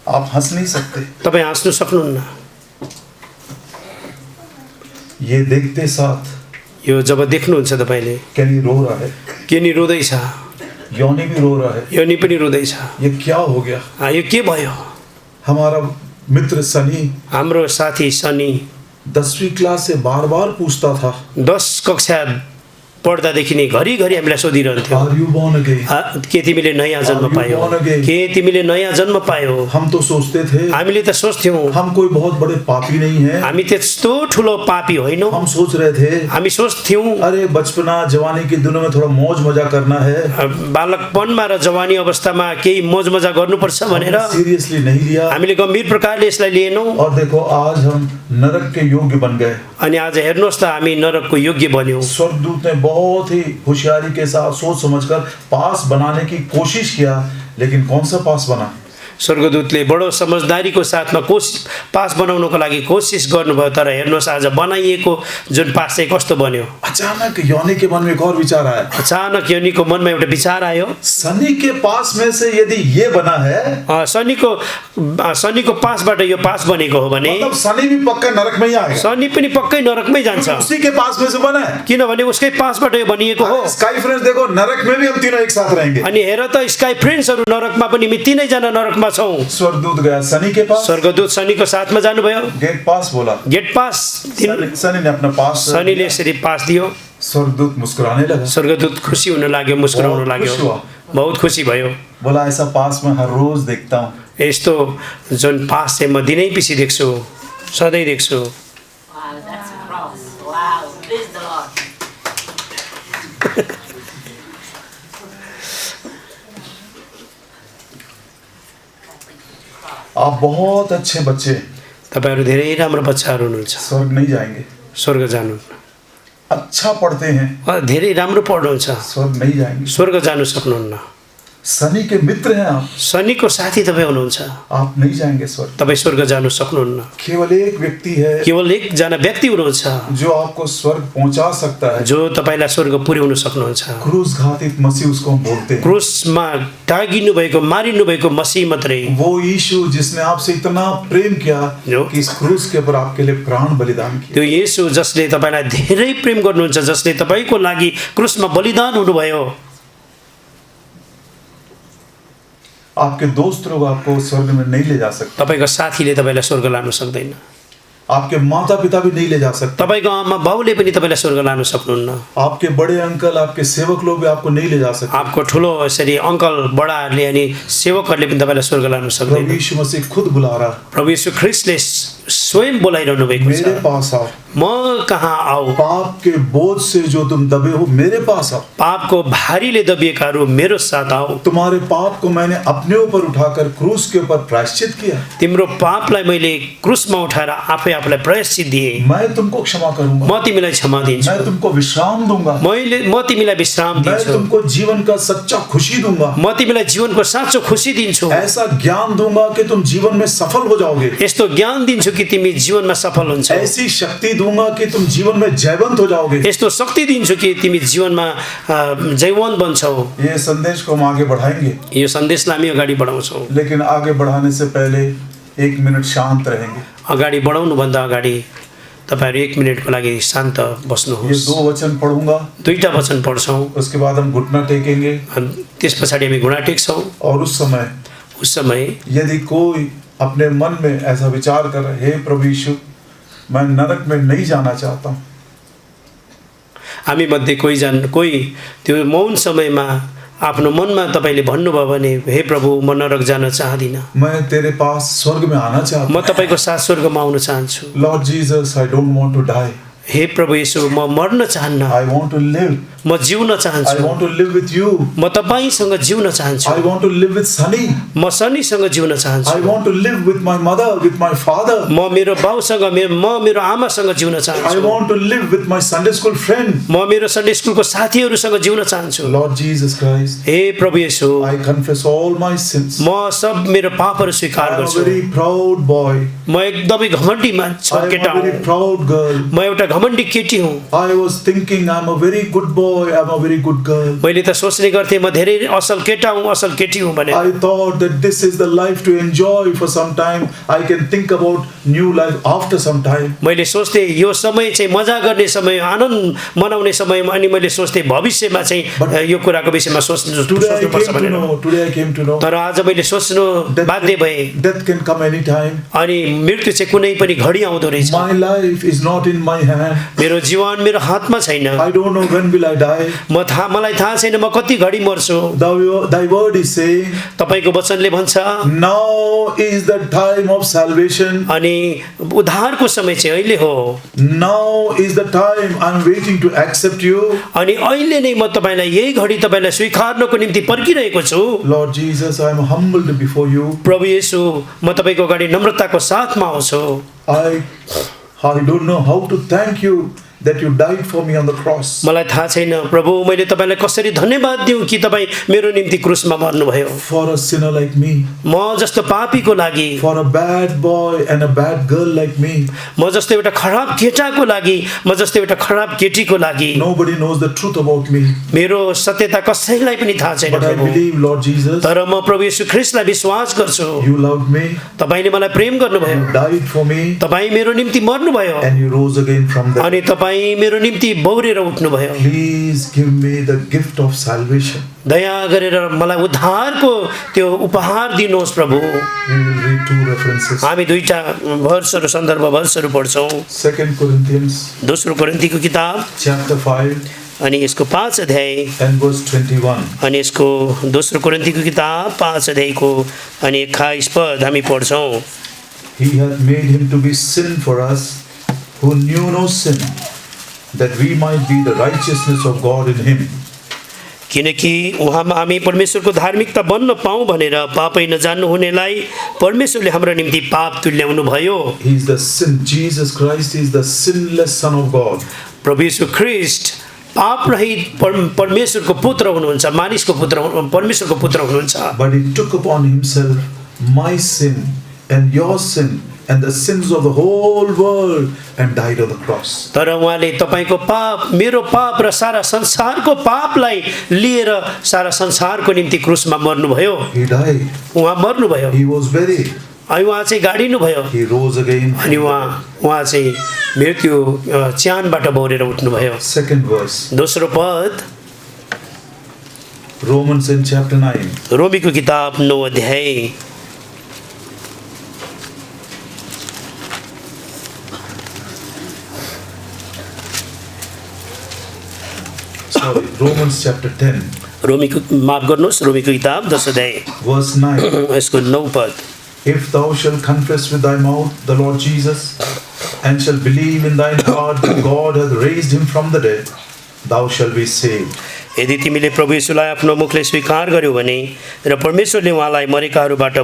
आप हंस नहीं सकते। तपाईँ हाँस्नु सक्नुहुन्न। ये देखते साथ यो जब देख्नुहुन्छ तपाईँले, कैनी रो रहा है, केनी रुँदैछ, योनी भी रो रहा है। योनी पनि रुँदैछ। ये क्या हो गया? यो के भयो? हमारा मित्र सनी हाम्रो साथी सनी 10वीं क्लास से बार बार पूछता था, 10 कक्षा पढ्दादेखि नै घरिघरि हामीलाई सोधिरहन्थ्यो, आर यू बोर्न अगेन? के तिमीले नयाँ जन्म पायौ? के तिमीले नयाँ जन्म पायौ? हम तो सोचते थे हामीले त सोच्थ्यौँ हम कोई बहुत बड़े पापी नहीं है। हामी त्यस्तो ठुलो पापी होइनौँ। हम सोच रहे थे हामी सोच्थ्यौँ अरे बचपना जवानी के दिनों में थोड़ा मौज मजा करना है, बालकपनमा र जवानी अवस्थामा केही मोज मजा गर्नुपर्छ भनेर सीरियसली नहीं लिया। हामीले गम्भीर प्रकारले यसलाई लिएनौँ। और देखो आज हम नरक के योग्य बन गए। अनि आज हेर्नुहोस् त हामी नरकको योग्य बन्यौँ। स्वर्गदूत ने बहुत ही होशियारी के साथ सोच समझकर पास बनाने की कोशिश किया, लेकिन कौन सा पास बना? स्वर्गदूतले बडो समझदारीको साथमा पास बनाउनको लागि कोसिस गर्नुभयो, तर हेर्नुहोस् आज बनाइएको जुन पास चाहिँ कस्तो बन्यो। अचानक योनी के मन में एक और विचार आया। अचानक योनीको मनमा एउटा विचार आयो, सनी के पास में से यदि ये बना है, सनीको पासबाट यो पास बनेको हो भने मतलब सनी भी पक्का नरक में ही आएगा। सनी पनि पक्कै नरकमै जान्छ, उसी के पास में से बना है। किनभने उसकै पासबाट यो बनिएको हो। स्काई फ्रेंड्स देखो, नरक में भी हम तीनों एक साथ रहेंगे। अनि हेर त स्काई फ्रेन्ड्सहरु नरकमा पनि हामी तीनैजना नरकमा छौं। स्वर्गदूत गया सनी के पास, स्वर्गदूत सनीको साथमा जानुभयो, गेट पास बोला, गेट पास। सनी ने अपना पास, सनीले यसरी पास दियो। स्वर्गदूत मुस्कुराने लगा। स्वर्गदूत खुसी हुन लाग्यो, मुस्कुराउन लाग्यो, बहुत खुसी भयो। बोला ऐसा पास मैं हर रोज देखता हूँ। यस्तो जुन पास चाहिँ म दिनै पछि देख्छु, सधैँ देख्छु। आप बहुत अच्छे बच्चे, तपाईहरु धेरै राम्रो बच्चाहरु हुनुहुन्छ, स्वर्ग नहीं जाएंगे। स्वर्ग जानुहुन्न। अच्छा पढ़ते हैं, धेरै राम्रो पढ्नुहुन्छ, स्वर्ग नहीं जाएंगे। स्वर्ग जानु सक्नुहुन्न। सनी के मित्र हैं आप, शनिको साथी तपाईँ हुनुहुन्छ, आप नहीं जाएंगे स्वर्ग। तपाईँ स्वर्ग जानु सक्नुहुन्न। केवल एक व्यक्ति है, केवल एकजना व्यक्ति हुनुहुन्छ जो आपको स्वर्ग पहुंचा सकता है, जो तपाईलाई स्वर्ग पुर्याउन सक्नुहुन्छ। क्रूस घातित मसीह उसको हम बोलते हैं। क्रुसमा टागिनु भएको, मारिनु भएको मसीह मात्रै, वो यीशु जिसने आपसे इतना प्रेम किया कि इस क्रूस के ऊपर आपके लिए प्राण बलिदान किया। त्यो येशू जसले तपाईलाई धेरै प्रेम गर्नुहुन्छ, जसले तपाईको लागि क्रुसमा बलिदान हुनुभयो। आपके दोस्त लोग आपको स्वर्ग में नहीं ले जा सकते, तपाईको साथीले तपाईलाई स्वर्ग लान सक्दैन, आपके माता पिता भी नहीं ले जा सकते, तपाईको आमा बाउले पनि तपाईलाई स्वर्ग लान सक्नुहुन्न, आपके बड़े अंकल, आपके सेवक लोग भी आपको नहीं ले जा सकते। आपको ठुलो यसरी अंकल बडाहरूले अनि सेवकहरूले पनि तपाईलाई स्वर्ग लान सक्दैन। प्रभु यीशु मसीह खुद बुला रहा, प्रभु यीशु ख्रीष्टले स्वयं बोलाइरहनु भएको मेरे छ, पास आओ, म कहाँ आऊ, पाप के बोझ से जो तुम दबे हो मेरे पास आओ, पापको भारीले दबिएकाहरू मेरो साथ आऊ। तुम्हारे पाप को मैंने अपने ऊपर उठाकर क्रूस के ऊपर प्रायश्चित किया, तिम्रो पापलाई मैले क्रुसमा उठाएर आफै आफूलाई प्रायश्चित दिएँ। मैं तुमको क्षमा करूंगा, म तिमीलाई क्षमा दिन्छु, मैं तुमको विश्राम दूंगा, म तिमीलाई विश्राम मैं दिन्छु, तुमको जीवन का सच्चा खुशी दूंगा, म तिमीलाई जीवनको साँचो खुसी दिन्छु, ऐसा ज्ञान दूंगा कि तुम जीवन में सफल हो जाओगे, यस्तो ज्ञान दिन्छु कि तिमी जीवनमा सफल हुन्छौ, ऐसी शक्ति दूंगा कि तुम जीवन में जयवंत हो जाओगे। यस्तो शक्ति दिन्छु कि तिमी जीवनमा जयवन्त बन्छौ। ये संदेश को हम आगे बढ़ाएंगे, यो सन्देशलाई हामी अगाडि बढाउँछौँ। लेकिन आगे बढ़ाने से पहले 1 मिनट शांत रहेंगे। अगाडि बढाउनुभन्दा अगाडि तपाईहरु 1 मिनेटको लागि शान्त ये बस्नुहोस्। 2 वचन पढ़ूंगा, दुईटा वचन पढ्छौँ, उसके बाद हम घुटना टेकेंगे त्यस पछाडि हामी घुँडा टेक्छौँ। और उस समय यदि कोई अपने मन में ऐसा विचार कर रहे, हे प्रभु यीशु मैं नरक में नहीं जाना चाहता हूँ, हामी मध्ये कोही त्यो मौन समयमा आफ्नो मनमा तपाईले भन्नुभयो भने हे प्रभु म नरक जान चाहदिन, मैं तेरे पास स्वर्ग में आना चाहता म तपाईको साथ स्वर्गमा आउन चाहन्छु। हूँ। Lord Jesus I don't want to die, हे प्रभु येशू म मर्न चाहन्न, आई वांट टू लिव, म जिउन आई चाहन्छु, want to live with you, म तपाईसँग जिउन चाहन्छु, I want to live with Sunny, म सनीसँग जिउन आई चाहन्छु, want to live with my mother, with my father, म मेरो बाउसँग म मेरो आमासँग जिउन आई चाहन्छु, want to live with my Sunday school friend. म मेरो सन्डे स्कुलको साथीहरूसँग जिउन चाहन्छु। लॉर्ड जीसस क्राइस्ट, हे प्रभु येशू I confess all my since, म सब मेरो पापहरू स्वीकार आई एम अ गर्छु। वेरी प्राउड बॉय, म एकदमै घमण्डी मान्छे आई एम केटा अ वेरी हुँ, प्राउड गर्ल, म एउटा घमण्डी केटी हुँ। I was thinking I'm a very good boy, I'm a very good girl. मैले त सोच्ने गर्थेँ म धेरै असल केटा हुँ, असल केटी हुँ भने। I thought that this is the life to enjoy for some time. I can think about new life after some time. मैले सोच्थेँ यो समय चाहिँ मजा गर्ने समय, आनन्द मनाउने समय, अनि मैले सोच्थेँ भविष्यमा चाहिँ यो कुराको विषयमा सोच्नुपर्छ भनेर। Today I came to know तर आज मैले सोच्नु बाध्य भएँ, death can come anytime. अनि मृत्यु चाहिँ कुनै पनि घडी आउँदो रहेछ। My life is not in my hand. मेरो जीवन मेरो हातमा छैन। I don't know when will I die. मलाई थाहा छैन म कति घडी मर्छु। Thy word is saying, तपाईको वचनले भन्छ now is the time of salvation. अनि उद्धारको समय चाहिँ अहिले हो। Now is the time I'm waiting to accept you. अनि अहिले नै म तपाईलाई यही घडी तपाईलाई स्वीकार्नको निम्ति पर्खिरहेको छु। Lord Jesus, I am humbled before you. प्रभु येशू म तपाईको अगाडि नम्रताको साथमा आउँछु। I don't know how to thank you that you died for me on the cross. मलाई थाहा छैन प्रभु मैले तपाईलाई कसरी धन्यवाद दिउँ कि तपाई मेरो निम्ति क्रुसमा मर्नुभयो। For a sinner like me. म जस्तो पापीको लागि, For a bad boy and a bad girl like me. म जस्तो एउटा खराब केटाको लागि, म जस्तो एउटा खराब केटीको लागि। Nobody knows the truth about me. मेरो सत्यता कसैलाई पनि थाहा छैन But I प्रभु। believe, Lord Jesus, तर म प्रभु येशू ख्रीष्टलाई विश्वास गर्छु। you loved me, तपाईले मलाई प्रेम गर्नुभयो, you died for me, तपाई मेरो निम्ति मर्नुभयो, and you rose again from the अनि dead. तपाई मेरो निम्ति बौरेर उठ्नुभयो। Please give me the gift of salvation. दया गरेर मलाई उद्धारको त्यो उपहार दिनुहोस् प्रभु। We will read 2 references. हामी दुईटा भर्सहरु सन्दर्भ भर्सहरु पढ्छौं। 2 Corinthians दोस्रो कोरिन्थीको किताब chapter 5 अनि यसको 5 अध्याय and verse 21. अनि यसको दोस्रो कोरिन्थीको किताब 5 अध्यायको अनि 21 पद हामी पढ्छौं। He hath made him to be sin for us who knew no sin, that we might be the righteousness of God in him. किनकि उहाँमा हामी परमेश्वरको धार्मिकता बन्न पाऊँ भनेर पापै नजान्नु हुनेलाई परमेश्वरले हाम्रो निम्ति पाप तुल्याउनु भयो। He is the sin. Jesus Christ is the sinless Son of God. प्रभु येशू ख्रीष्ट पाप रहित परमेश्वरको पुत्र हुनुहुन्छ, मानिसको पुत्र, परमेश्वरको पुत्र हुनुहुन्छ। But he took upon himself my sin and your sin and the sins of the whole world and died on the cross. तर उहाँले तपाईको पाप, मेरो पाप र सारा संसारको पापलाई लिएर सारा संसारको निम्ति क्रुसमा मर्नुभयो। He died. उहाँ मर्नुभयो, He was buried. अनि उहाँ चाहिँ गाडिनु भयो, He rose again. अनि उहाँ चाहिँ मृत्यु च्यानबाट बौरेर उठ्नुभयो। 2nd verse. दोस्रो पद Romans in chapter 9. रोमीको किताब 9 अध्याय Romans chapter 10 रोमीको माफ गर्नुहोस्, रोमीको किताब 10 अध्याय verse 9. यसको 9 पद If thou shalt confess with thy mouth the Lord Jesus, and shalt believe in thine heart that God hath raised him from the dead, thou shalt be saved. यदि तिमीले प्रभु येशूलाई आफ्नो मुखले स्वीकार गर्यौ भने र परमेश्वरले उहाँलाई मरेकाहरूबाट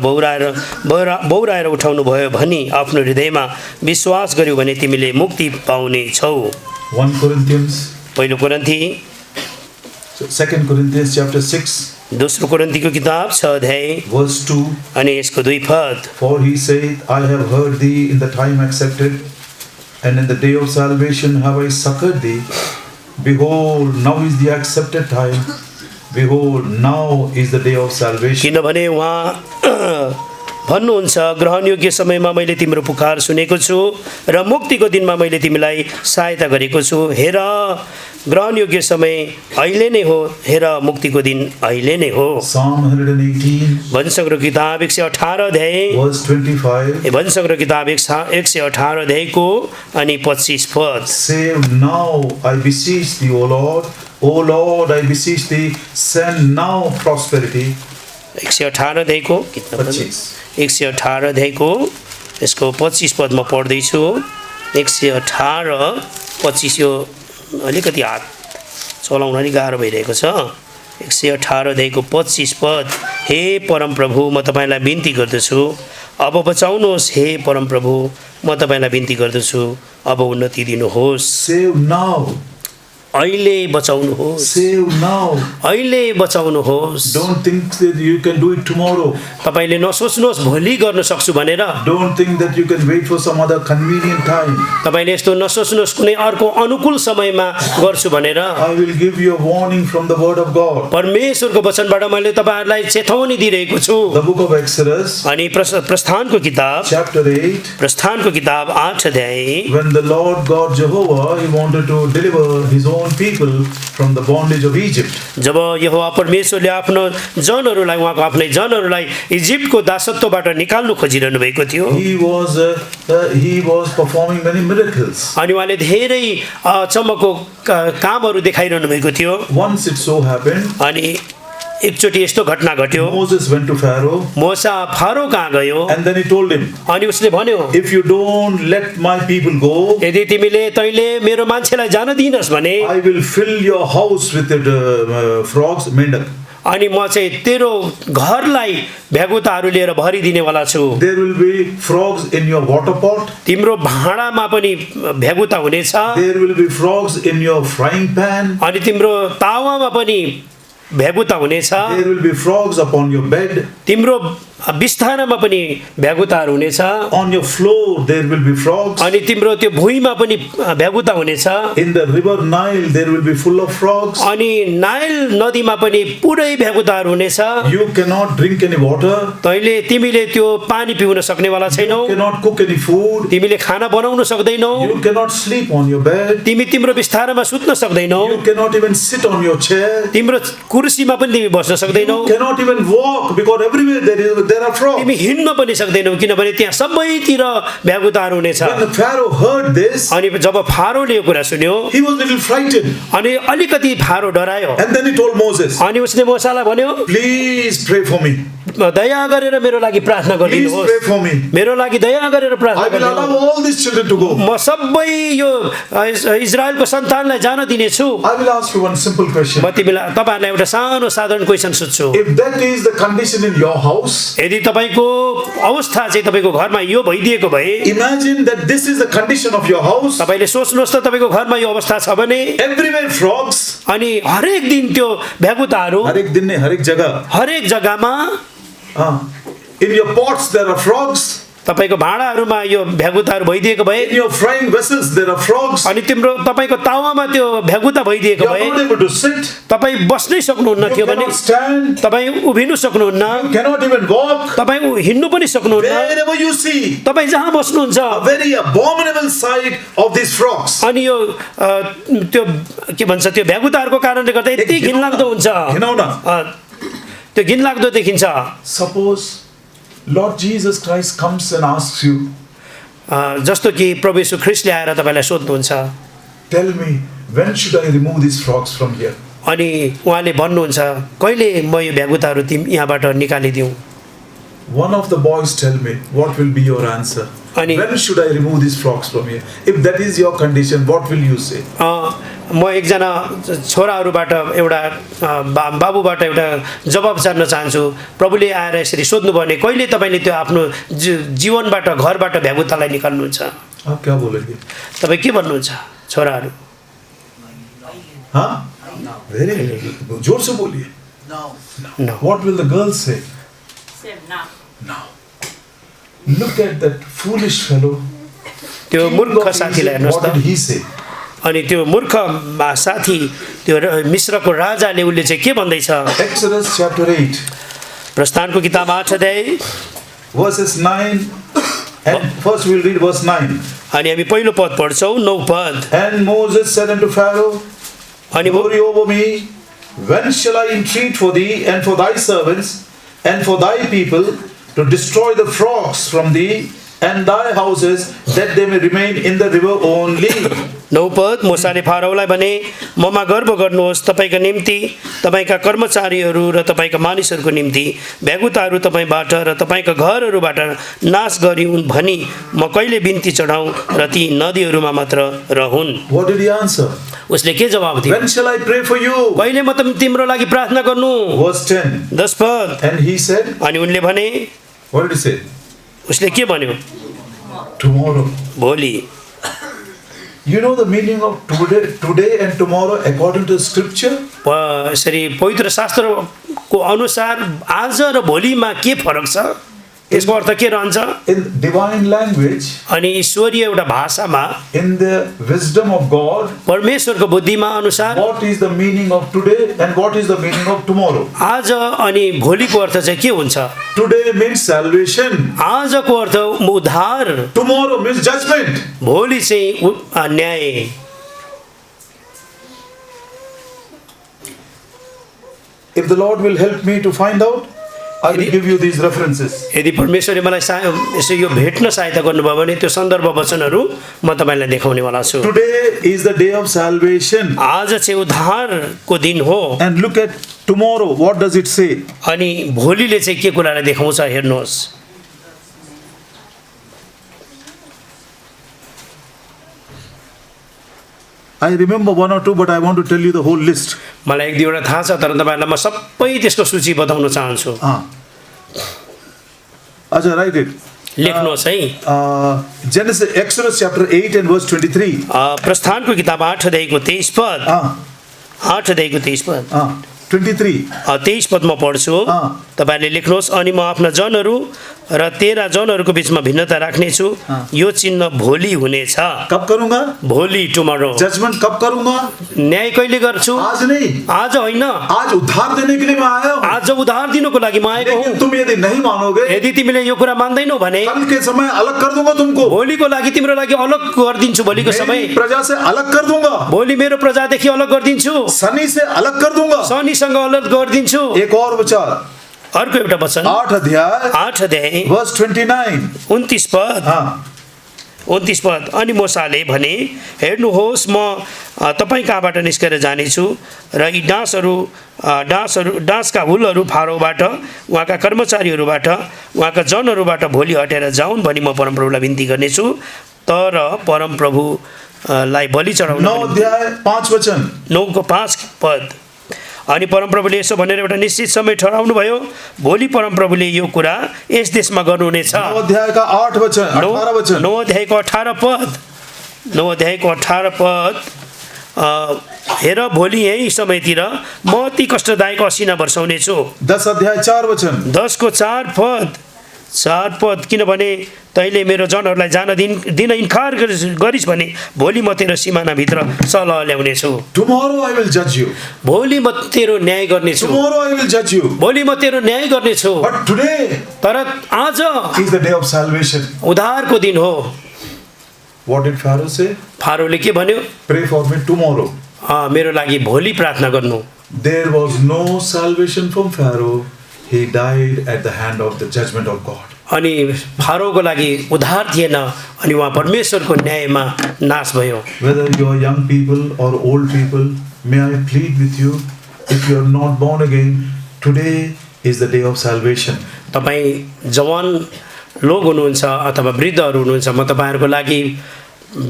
बौराएर उठाउनु भयो भनी आफ्नो हृदयमा विश्वास गर्यौ भने तिमीले मुक्ति पाउने छौ। 1 Corinthians, पहिलो कोरिन्थी 2 Corinthians chapter 6, दोस्रो कोरिन्थीको किताब 6 अध्याय verse 2. अनि यसको 2 पद। For he saith, I have heard thee in the time accepted, and in the day of salvation have I succored thee. Behold, now is the accepted time. Behold, now is the day of salvation. किनभने उहाँ भन्नुहुन्छ, ग्रहणयोग्य समयमा मैले तिम्रो पुकार सुनेको छु र मुक्तिको दिनमा मैले तिमीलाई सहायता गरेको छु। हेर, ग्रहणयोग्य समय अहिले नै हो, हेर मुक्तिको दिन अहिले नै हो। Psalm 118, वंशको किताब 118 अध्याय, verse 25. वंशको किताब 118 अध्यायको अनि 25 पद। Save now, I beseech thee, O Lord. O Lord, I beseech thee, send now prosperity. 118 अध्यायको 118 अध्यायको यसको 25 पदमा पढ्दैछु। 118 25 यो अलिकति हात चलाउन अलि गाह्रो भइरहेको छ। 118 अध्यायको 25 पद। हे परम प्रभु, म तपाईलाई बिन्ती गर्दछु, अब बचाउनुहोस्। हे परम प्रभु, म तपाईलाई बिन्ती गर्दछु, अब उन्नति दिनुहोस्। Save now. अहिले बचाउनुहोस्। Save now. अहिले बचाउनुहोस्। Don't think that you can do it tomorrow. तपाईले नसोच्नुहोस् भोलि गर्न सक्छु भनेर। Don't think that you can wait for some other convenient time. तपाईले यस्तो नसोच्नुहोस् कुनै अर्को अनुकूल समयमा गर्छु भनेर। I will give you a warning from the word of God. परमेश्वरको वचनबाट मैले तपाईहरुलाई चेतावनी दिइरहेको छु। The book of Exodus, अनि प्रस्थानको किताब chapter 8. प्रस्थानको किताब 8 अध्याय। When the Lord God Jehovah, he wanted to deliver his own people from the bondage of Egypt. जब यहोवा परमेश्वरले आफ्नो जनहरूलाई, उहाँको आफ्नै जनहरूलाई इजिप्टको दासत्वबाट निकाल्नु खोजिरहनु भएको थियो। He was performing many miracles. अनि उहाँले धेरै चमकको कामहरू देखाइरहनु भएको थियो। Once it so happened, अनि एकचोटि यस्तो घटना घट्यो। Moses went to Pharaoh, मोसा फारो कहाँ गयो and then he told him, अनि उसले भन्यो, if you don't let my people go, यदि तिमीले तैले मेरो मान्छेलाई जान दिनस् भने I will fill your house with frogs, mendak. अनि म चाहिँ तेरो घरलाई भ्यागुताहरू लिएर भरिदिनेवाला छु। There will be frogs in your water pot. तिम्रो भाँडामा पनि भ्यागुता हुनेछ। There will be frogs in your frying pan. अनि तिम्रो तावामा पनि भ्यागुता हुनेछ। There will be frogs upon your bed. तिम्रो बिस्तारामा पनि भ्यागुताहरू हुनेछ। On your floor there will be frogs. अनि तिम्रो त्यो भुइँमा पनि भ्यागुता हुनेछ। In the river Nile there will be full of frogs. अनि नाइल नदीमा पनि पुरै भ्यागुताहरू हुनेछ। You cannot drink any water. तिमीले त्यो पानी पिउन सक्नेवाला छैनौ। You cannot cook any food. तिमीले खाना बनाउन सक्दैनौ। You cannot sleep on your bed. तिम्रो बिस्तारामा सुत्न सक्दैनौ। You cannot even sit on your chair. तिम्रो कुर्सीमा पनि तिमी बस्न सक्दैनौ। You cannot even walk because everywhere there are frogs. तिमी हिँड्न पनि सक्दैनौ किनभने त्यहाँ सबैतिर भ्यागुताहरू हुनेछ। When Pharaoh heard this, अनि जब फारोले यो कुरा सुन्यो, he was a little frightened. अनि अलिकति pharaoh डरायो। And then he told Moses, अनि उसले मोसालाई भन्यो, please pray for me. दया गरेर मेरो लागि प्रार्थना Please गरिदिनुहोस्। pray for me. मेरो लागि दया गरेर प्रार्थना I will allow गरिदिनुहोस्। all these children to go. म सबै यो इजरायलको सन्तानलाई जान दिनेछु। I will ask you one simple question. म तिमीलाई तपाईहरुलाई एउटा सानो साधारण क्वेशन सोध्छु। If that is the condition in your house, यदि तपाईको अवस्था चाहिँ तपाईको घरमा यो भइदिएको भए, imagine that this is the condition of your house. तपाईले सोच्नुहोस् त तपाईको घरमा यो अवस्था छ भने Everywhere frogs. अनि हरेक दिन त्यो भ्यागुताहरू हरेक दिन नहीं, हरेक जगह. हरेक जग्गामा In your pots there are frogs. तपाईको भाँडाहरुमा यो भ्यागुताहरू भइदिएको भए, In your frying vessels there are frogs. अनि तिम्रो तपाईको तावामा त्यो भ्यागुता भइदिएको You are भए, not able to sit. तपाई बस्नै सक्नुहुन्न You थियो भने, cannot stand. तपाई उभिनु सक्नुहुन्न, You cannot even walk. तपाई हिँड्नु पनि सक्नुहुन्न। Wherever you see, तपाई जहाँ बस्नुहुन्छ, a very abominable sight of these frogs. अनि यो त्यो के भन्छ त्यो भ्यागुताहरूको कारणले गर्दा यति घिनलाग्दो हुन्छ। त्यो घिनलाग्दो देखिन्छ। Suppose Lord Jesus Christ comes and asks you, जस्तो कि प्रभु येशू ख्रीष्टले आएर तपाईलाई सोध्नुहुन्छ, tell me, when should I remove these frogs from here? अनि उहाँले भन्नुहुन्छ कहिले म यो भ्यागुताहरू यहाँबाट निकालिदिउँ। one of the boys tell me, what will be your answer? Ani- When should I remove these frogs from here? If that is your condition, what will you say? म एकजना छोराहरूबाट एउटा बाबुबाट एउटा जवाब जान्न चाहन्छु। प्रभुले आएर यसरी सोध्नुभयो भने कहिले तपाईँले त्यो आफ्नो जीवनबाट घरबाट भ्यागुतालाई निकाल्नुहुन्छ? आप क्या बोलेंगे? तपाईँ के भन्नुहुन्छ छोराहरू? हाँ? Very जोर से बोलिए. No. What will the girls say? Same now. No. Look at that foolish fellow. त्यो मूर्ख साथीलाई हेर्नुहोस् What did त। he say? अनि त्यो मूर्ख साथी त्यो मिश्रको राजाले उसले चाहिँ के भन्दैछ? Exodus chapter 8. प्रस्थानको किताब 8 अध्याय verses 9 and first we'll read verse 9. अनि हामी पहिलो पद पढ्छौँ 9 पद। And Moses said unto Pharaoh, अनि Glory over me, when shall I entreat for thee and for thy servants and for thy people to destroy the frogs from thee and thy houses, that they may remain in the river only? 9 पद मूसाले फारोलाई भने, ममा गर्व गर्नुहोस्, तपाईँका निम्ति तपाईँका कर्मचारीहरू र तपाईँका मानिसहरूको निम्ति भ्यागुताहरू तपाईँबाट र तपाईँका घरहरूबाट नाश गरिउन् भनी म कहिले बिन्ती चढाउँ र ती नदीहरूमा मात्र रहून्। What did he answer? उसले के जवाब दियो? When shall I pray for you? कहिले म तिम्रो लागि प्रार्थना गर्नु? Verse 10. 10 पद And he said, अनि उनले भने, what did he say? उसले के भन्यो? Tomorrow. भोलि। You know the meaning of today and tomorrow according to scripture? यसरी पवित्र शास्त्रको अनुसार आज र भोलिमा के फरक छ? यसको अर्थ के रहन्छ? In divine language, अनि ईश्वरीय एउटा भाषामा in the wisdom of God, परमेश्वरको बुद्धिमा अनुसार what is the meaning of today and what is the meaning of tomorrow? आज अनि भोलिको अर्थ चाहिँ के हुन्छ? Today means salvation. आजको अर्थ उद्धार, Tomorrow means judgment. भोलि चाहिँ न्याय। If the Lord will help me to find out, I will give you these references. यदि परमेश्वरले मलाई यसो यो भेट्न सहायता गर्नुभयो भने त्यो सन्दर्भ वचनहरू म तपाईँलाई देखाउनेवाला छु। Today is the day of salvation. आज चाहिँ उद्धारको दिन हो। And look at tomorrow, what does it say? अनि भोलिले चाहिँ के कुरालाई देखाउँछ हेर्नुहोस्। I remember one or two, but I want to tell you the whole list. मलाई एक दुईवटा थाहा छ, तर तपाईँहरूलाई म सबै त्यसको सूची बताउन चाहन्छु। Acha, write it. लेख्नुहोस् है। Genesis, Exodus chapter 8 and verse 23. प्रस्थानको किताब 8 अध्यायको 23 पद। 8 अध्यायको 23 पद। 23. 23 पद म पढ्छु। तपाईहरुले लेख्नुहोस्, अनि म आफ्ना जनहरू र तेरा जनहरूको बीचमा भिन्नता राख्नेछु, यो चिन्ह भोलि हुनेछ। कब करूंगा? भोलि, टुमारो। जजमेंट कब करूंगा? न्याय कहिले गर्छु? आज नहीं। आज होइन। आज उद्धार देने के लिए मैं आया हूं। आज उद्धार दिनको लागि म आएको हुँ। लेकिन तुम यदि नहीं मानोगे, यदि तिमीले यो कुरा मान्दैनौ भने कल के समय अलग कर दूंगा तुमको। भोलिको लागि तिम्रो लागि अलग गरिदिन्छु। भोलिको समय मेरी प्रजा से अलग कर दूंगा। भोलि मेरो प्रजादेखि अलग गरिदिन्छु। शनि से अलग कर दूंगा। शनिसँग अलग गरिदिन्छु। एक और विचार, अर्को एउटा वचन 8 अध्याय 8 अध्याय verse 29. 29 पद। 29 पद। अनि मूसाले भने, हेर्नुहोस् म तपाईँ कहाँबाट निस्केर जानेछु र यी डाँसका हुलहरू फारोबाट, उहाँका कर्मचारीहरूबाट, उहाँका जनहरूबाट भोलि हटेर जाउन् भनी म परमप्रभुलाई बिन्ती गर्नेछु। तर परमप्रभुलाई बलि चढाउन 9 अध्याय 5 वचन 9 को 5 पद। अनि परमप्रभुले यसो भनेर एउटा निश्चित समय ठहराउनु भयो, भोलि परमप्रभुले यो कुरा यस देशमा गर्नुहुनेछ। 9 अध्याय का 8 वचन 18 वचन 9 अध्यायको 18 पद। 9 अध्यायको 18 पद। हेर, भोलि यही समयतिर म अति कष्टदायक असिना वर्षाउनेछु। 10 अध्याय 4 वचन 10 को 4 पद। 4 पद। किनभने तैले मेरो जनहरूलाई जान दिन इन्कार गरिस् भने भोलि म तेरो सिमानाभित्र सलह ल्याउनेछु। Tomorrow I will judge you. भोलि म तेरो न्याय गर्नेछु। Tomorrow I will judge you. भोलि म तेरो न्याय गर्नेछु। But today तर आज is the day of salvation. उद्धारको दिन हो। What did Pharaoh say? फारोले के भन्यो? Pray for me tomorrow. मेरो लागि भोलि प्रार्थना गर्नु। There was no salvation from Pharaoh. He died at the hand of the judgment of God. अनि फारोको लागि उद्धार थिएन, अनि उहाँ परमेश्वरको न्यायमा नाश भयो। Whether you are young people or old people, may I plead with you, if you are not born again, today is the day of salvation. तपाईँ जवान लोग हुनुहुन्छ अथवा वृद्धहरू हुनुहुन्छ, म तपाईँहरूको लागि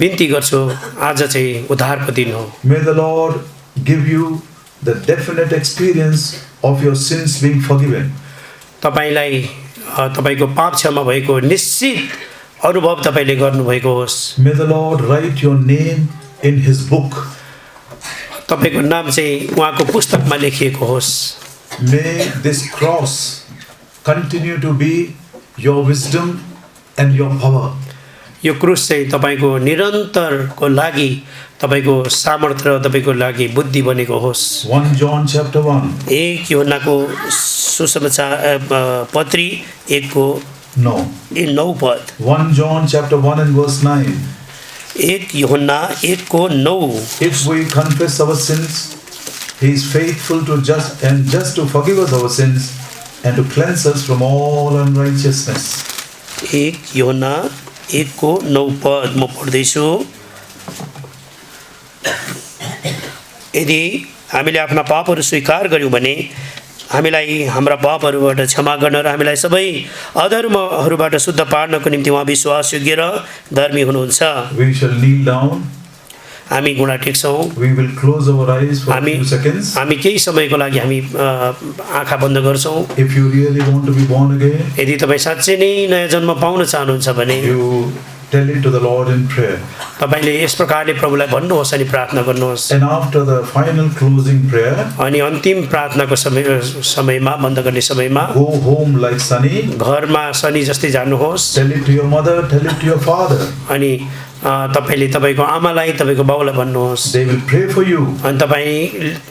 बिन्ती गर्छु, आज चाहिँ उद्धारको दिन हो। May the Lord give you the definite experience of your sins being forgiven. तपाईलाई तपाईको पाप क्षमा भएको निश्चित अनुभव तपाईले गर्नुभएको होस्। May the Lord write your name in His book. तपाईको नाम चाहिँ उहाँको पुस्तकमा लेखिएको होस्। May this cross continue to be your wisdom and your power. यो क्रुस चाहिँ तपाईको निरन्तरको लागि तपाईको सामर्थ्य र तपाईको लागि बुद्धि बनेको होस्। 1 John chapter 1. एक यूहन्नाको सुसमाचार पत्री 1 को 9 पद। 1 John chapter 1 and verse 9. 1 यूहन्ना 1 को 9। If we confess our sins, He is faithful to just to forgive us our sins and to cleanse us from all unrighteousness. 1 यूहन्ना 1 को 9 पद म पढ्दैछु। यदि हामीले आफ्ना पापहरू स्वीकार गर्यौं भने हामीलाई हाम्रा पापहरूबाट क्षमा गर्न र हामीलाई सबै अधर्महरूबाट शुद्ध पार्नको निम्ति उहाँ विश्वासयोग्य र धर्मी हुनुहुन्छ। We shall kneel down. हामी घुँडा टेक्छौं। We will close our eyes for a few seconds. हामी केही समयको लागि हामी आँखा बन्द गर्छौं। If you really want to be born again, यदि तपाई साच्चै नै नयाँ जन्म पाउन चाहनुहुन्छ भने you tell it to the Lord in prayer. तपाईले यस प्रकारले प्रभुलाई भन्नुहोस् अनि प्रार्थना गर्नुहोस्। And after the final closing prayer, अनि अन्तिम प्रार्थनाको समयमा बन्द गर्ने समयमा go home like Sunny. घरमा शनि जस्तै जानुहोस्। Tell it to your mother, tell it to your father. अनि तपाईले तपाईको आमालाई तपाईको बाउलाई भन्नुहोस्। They will pray for you. अनि तपाई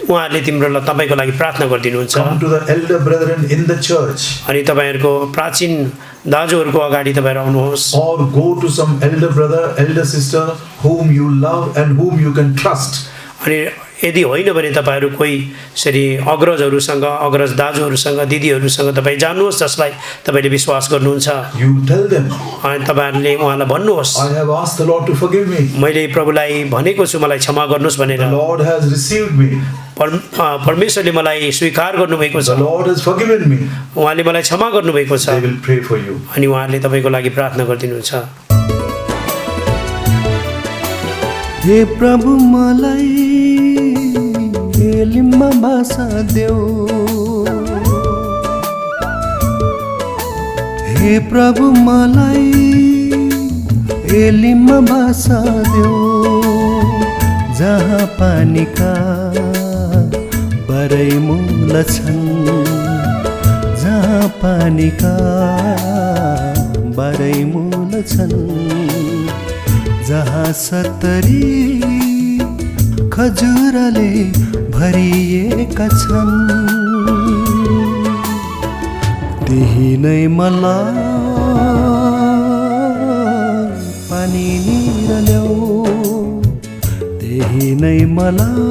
उहाँले तिम्रो तपाईको लागि प्रार्थना गर्दिनुहुन्छ। Come to the elder brethren in the church. अनि तपाईहरुको प्राचीन दाजुहरुको अगाडि तपाईहरु आउनुहोस्। Or go to some elder brother, elder sister whom you love and whom you can trust. अनि यदि होइन भने तपाईहरु कोही यसरी अग्रजहरुसँग, अग्रज दाजुहरुसँग, दिदीहरुसँग तपाई जानुहोस् जसलाई तपाईले विश्वास गर्नुहुन्छ। You tell them, अनि तपाईहरुले उहाँलाई भन्नुहोस्, I have asked the Lord to forgive me. मैले प्रभुलाई भनेको छु मलाई क्षमा गर्नुहोस् भनेर। The Lord has received me. परमेश्वरले मलाई स्वीकार गर्नुभएको छ। The Lord has forgiven me. उहाँले मलाई क्षमा गर्नुभएको छ। They will pray for you. अनि उहाँले तपाईको लागि प्रार्थना गर्दिनुहुन्छ। हे प्रभु मलाई एलिममा भाषा देऊ, हे प्रभु मलाई एलिममा भाषा देऊ, जहाँ पानीका बरै मूल छन्, जहाँ पानीका बरै मूल छन्, जहाँ सतरी खजुरले भरिएका छन्, त्यही नै मलाई पानी निरल्याऊ, त्यही नै मलाई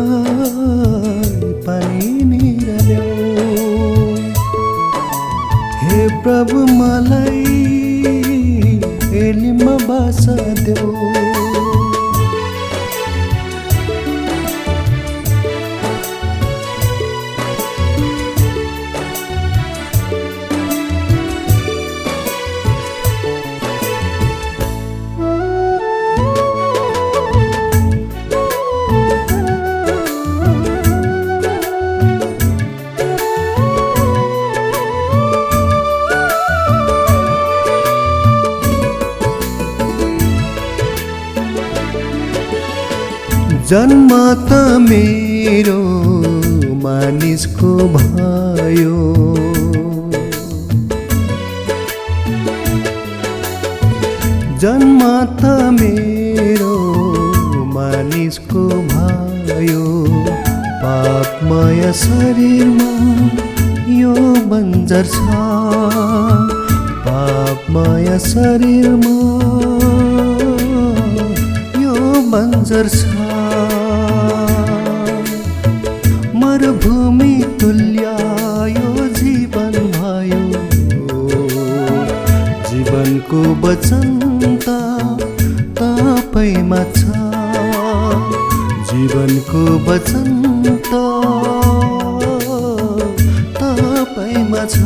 पानी निरल्याऊ, हे प्रभु मलाई एलिममा भाषा देऊ। जन्म त मेरो मानिसको भयो, जन्म त मेरो मानिसको भयो, पापमय शरीरमा यो बन्जर छ, पापमय शरीरमा यो बन्जर छ, मरुभूमि तुल्य यो जीवन भयो, जीवनको वचन त तपाईमा छ, जीवनको वचन त तपाईमा छ।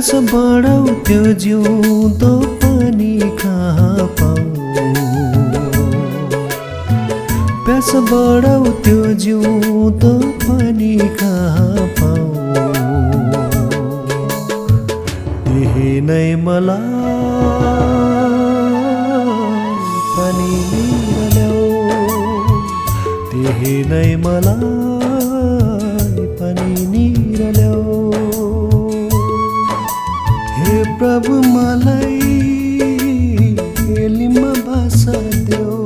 प्यास बढाउँथ्यो जिउँदो पानी कहाँ पाऊ प्यास बढाउँथ्यो जिउँदो पानी कहाँ पाऊ त्यही नै मलाई पानी ल्याऊ त्यही नै मलाई पानी ल्याऊ हे प्रभु मलाई एलीमा बास देऊ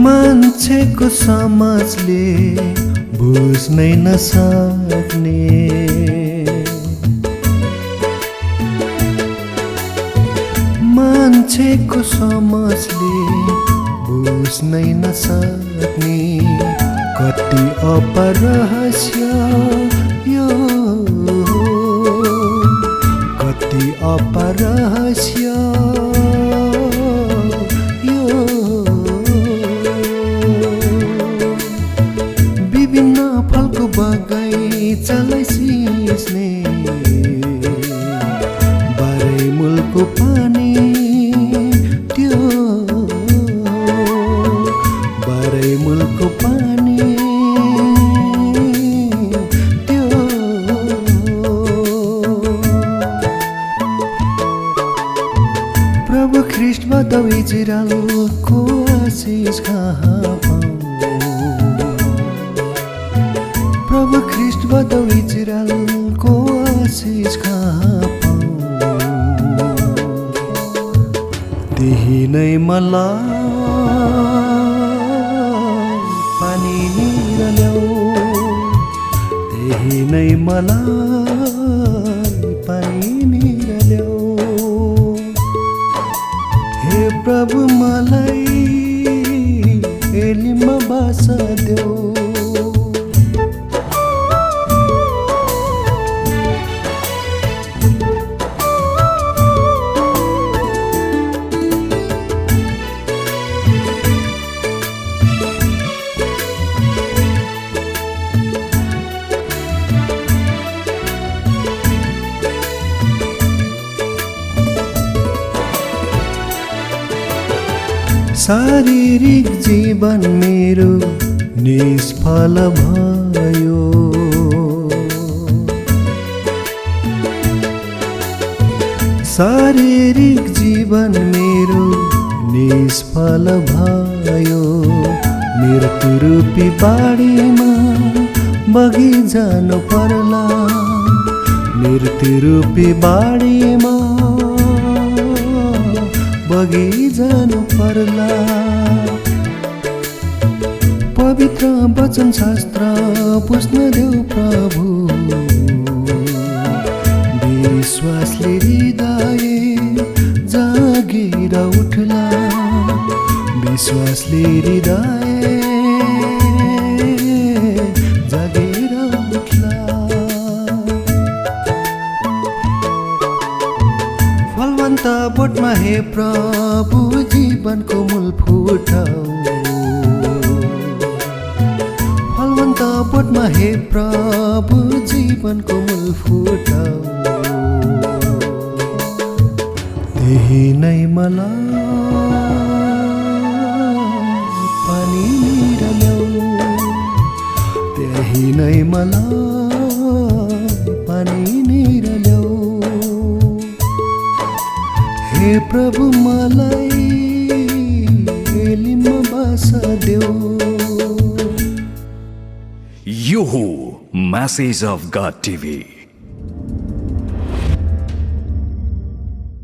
मान्छेको समाजले बुझ्नै नसक्ने मान्छेको समाजले बुझ्नै नसक्ने कति अपरहस्य यो कति अपरहस्य बगैँचालाई सिस्ने बाह्रै मूलको पानी त्यो बाह्रै मूलको पानी त्यो प्रभु ख्रीष्टबाट इजरायलको आशिष कहाँ प्रभु ख्रीष्टबाट इजरायलको आशिष कहाँ पाऊ त्यही नै मलाई पानी ल्याऊ त्यही नै मलाई पानी ल्याऊ हे प्रभु मलाई एलीमा बास देऊ शारीरिक जीवन मेरो निष्फल भयो शारीरिक जीवन मेरो निष्फल भयो मृत्यु रूपी बाढीमा बगी जानु पर्ला मृत्यु रूपी बाढीमा बगी जानु पर्ला पवित्र वचन शास्त्र बुझ्न देऊ प्रभु विश्वासले हृदय जागेर उठला विश्वासले हृदय जागेर उठला फलवन्त बोटमा हे प्रभु जीवनको मूल फुटाऊ फलवन्त बोटमा हे प्रभु जीवनको मूल फुटाऊ त्यही नै मलाई पानी ल्याऊ त्यही नै मलाई पानी ल्याऊ हे प्रभु मलाई एलीमा बास देऊ यो हो Message of God TV।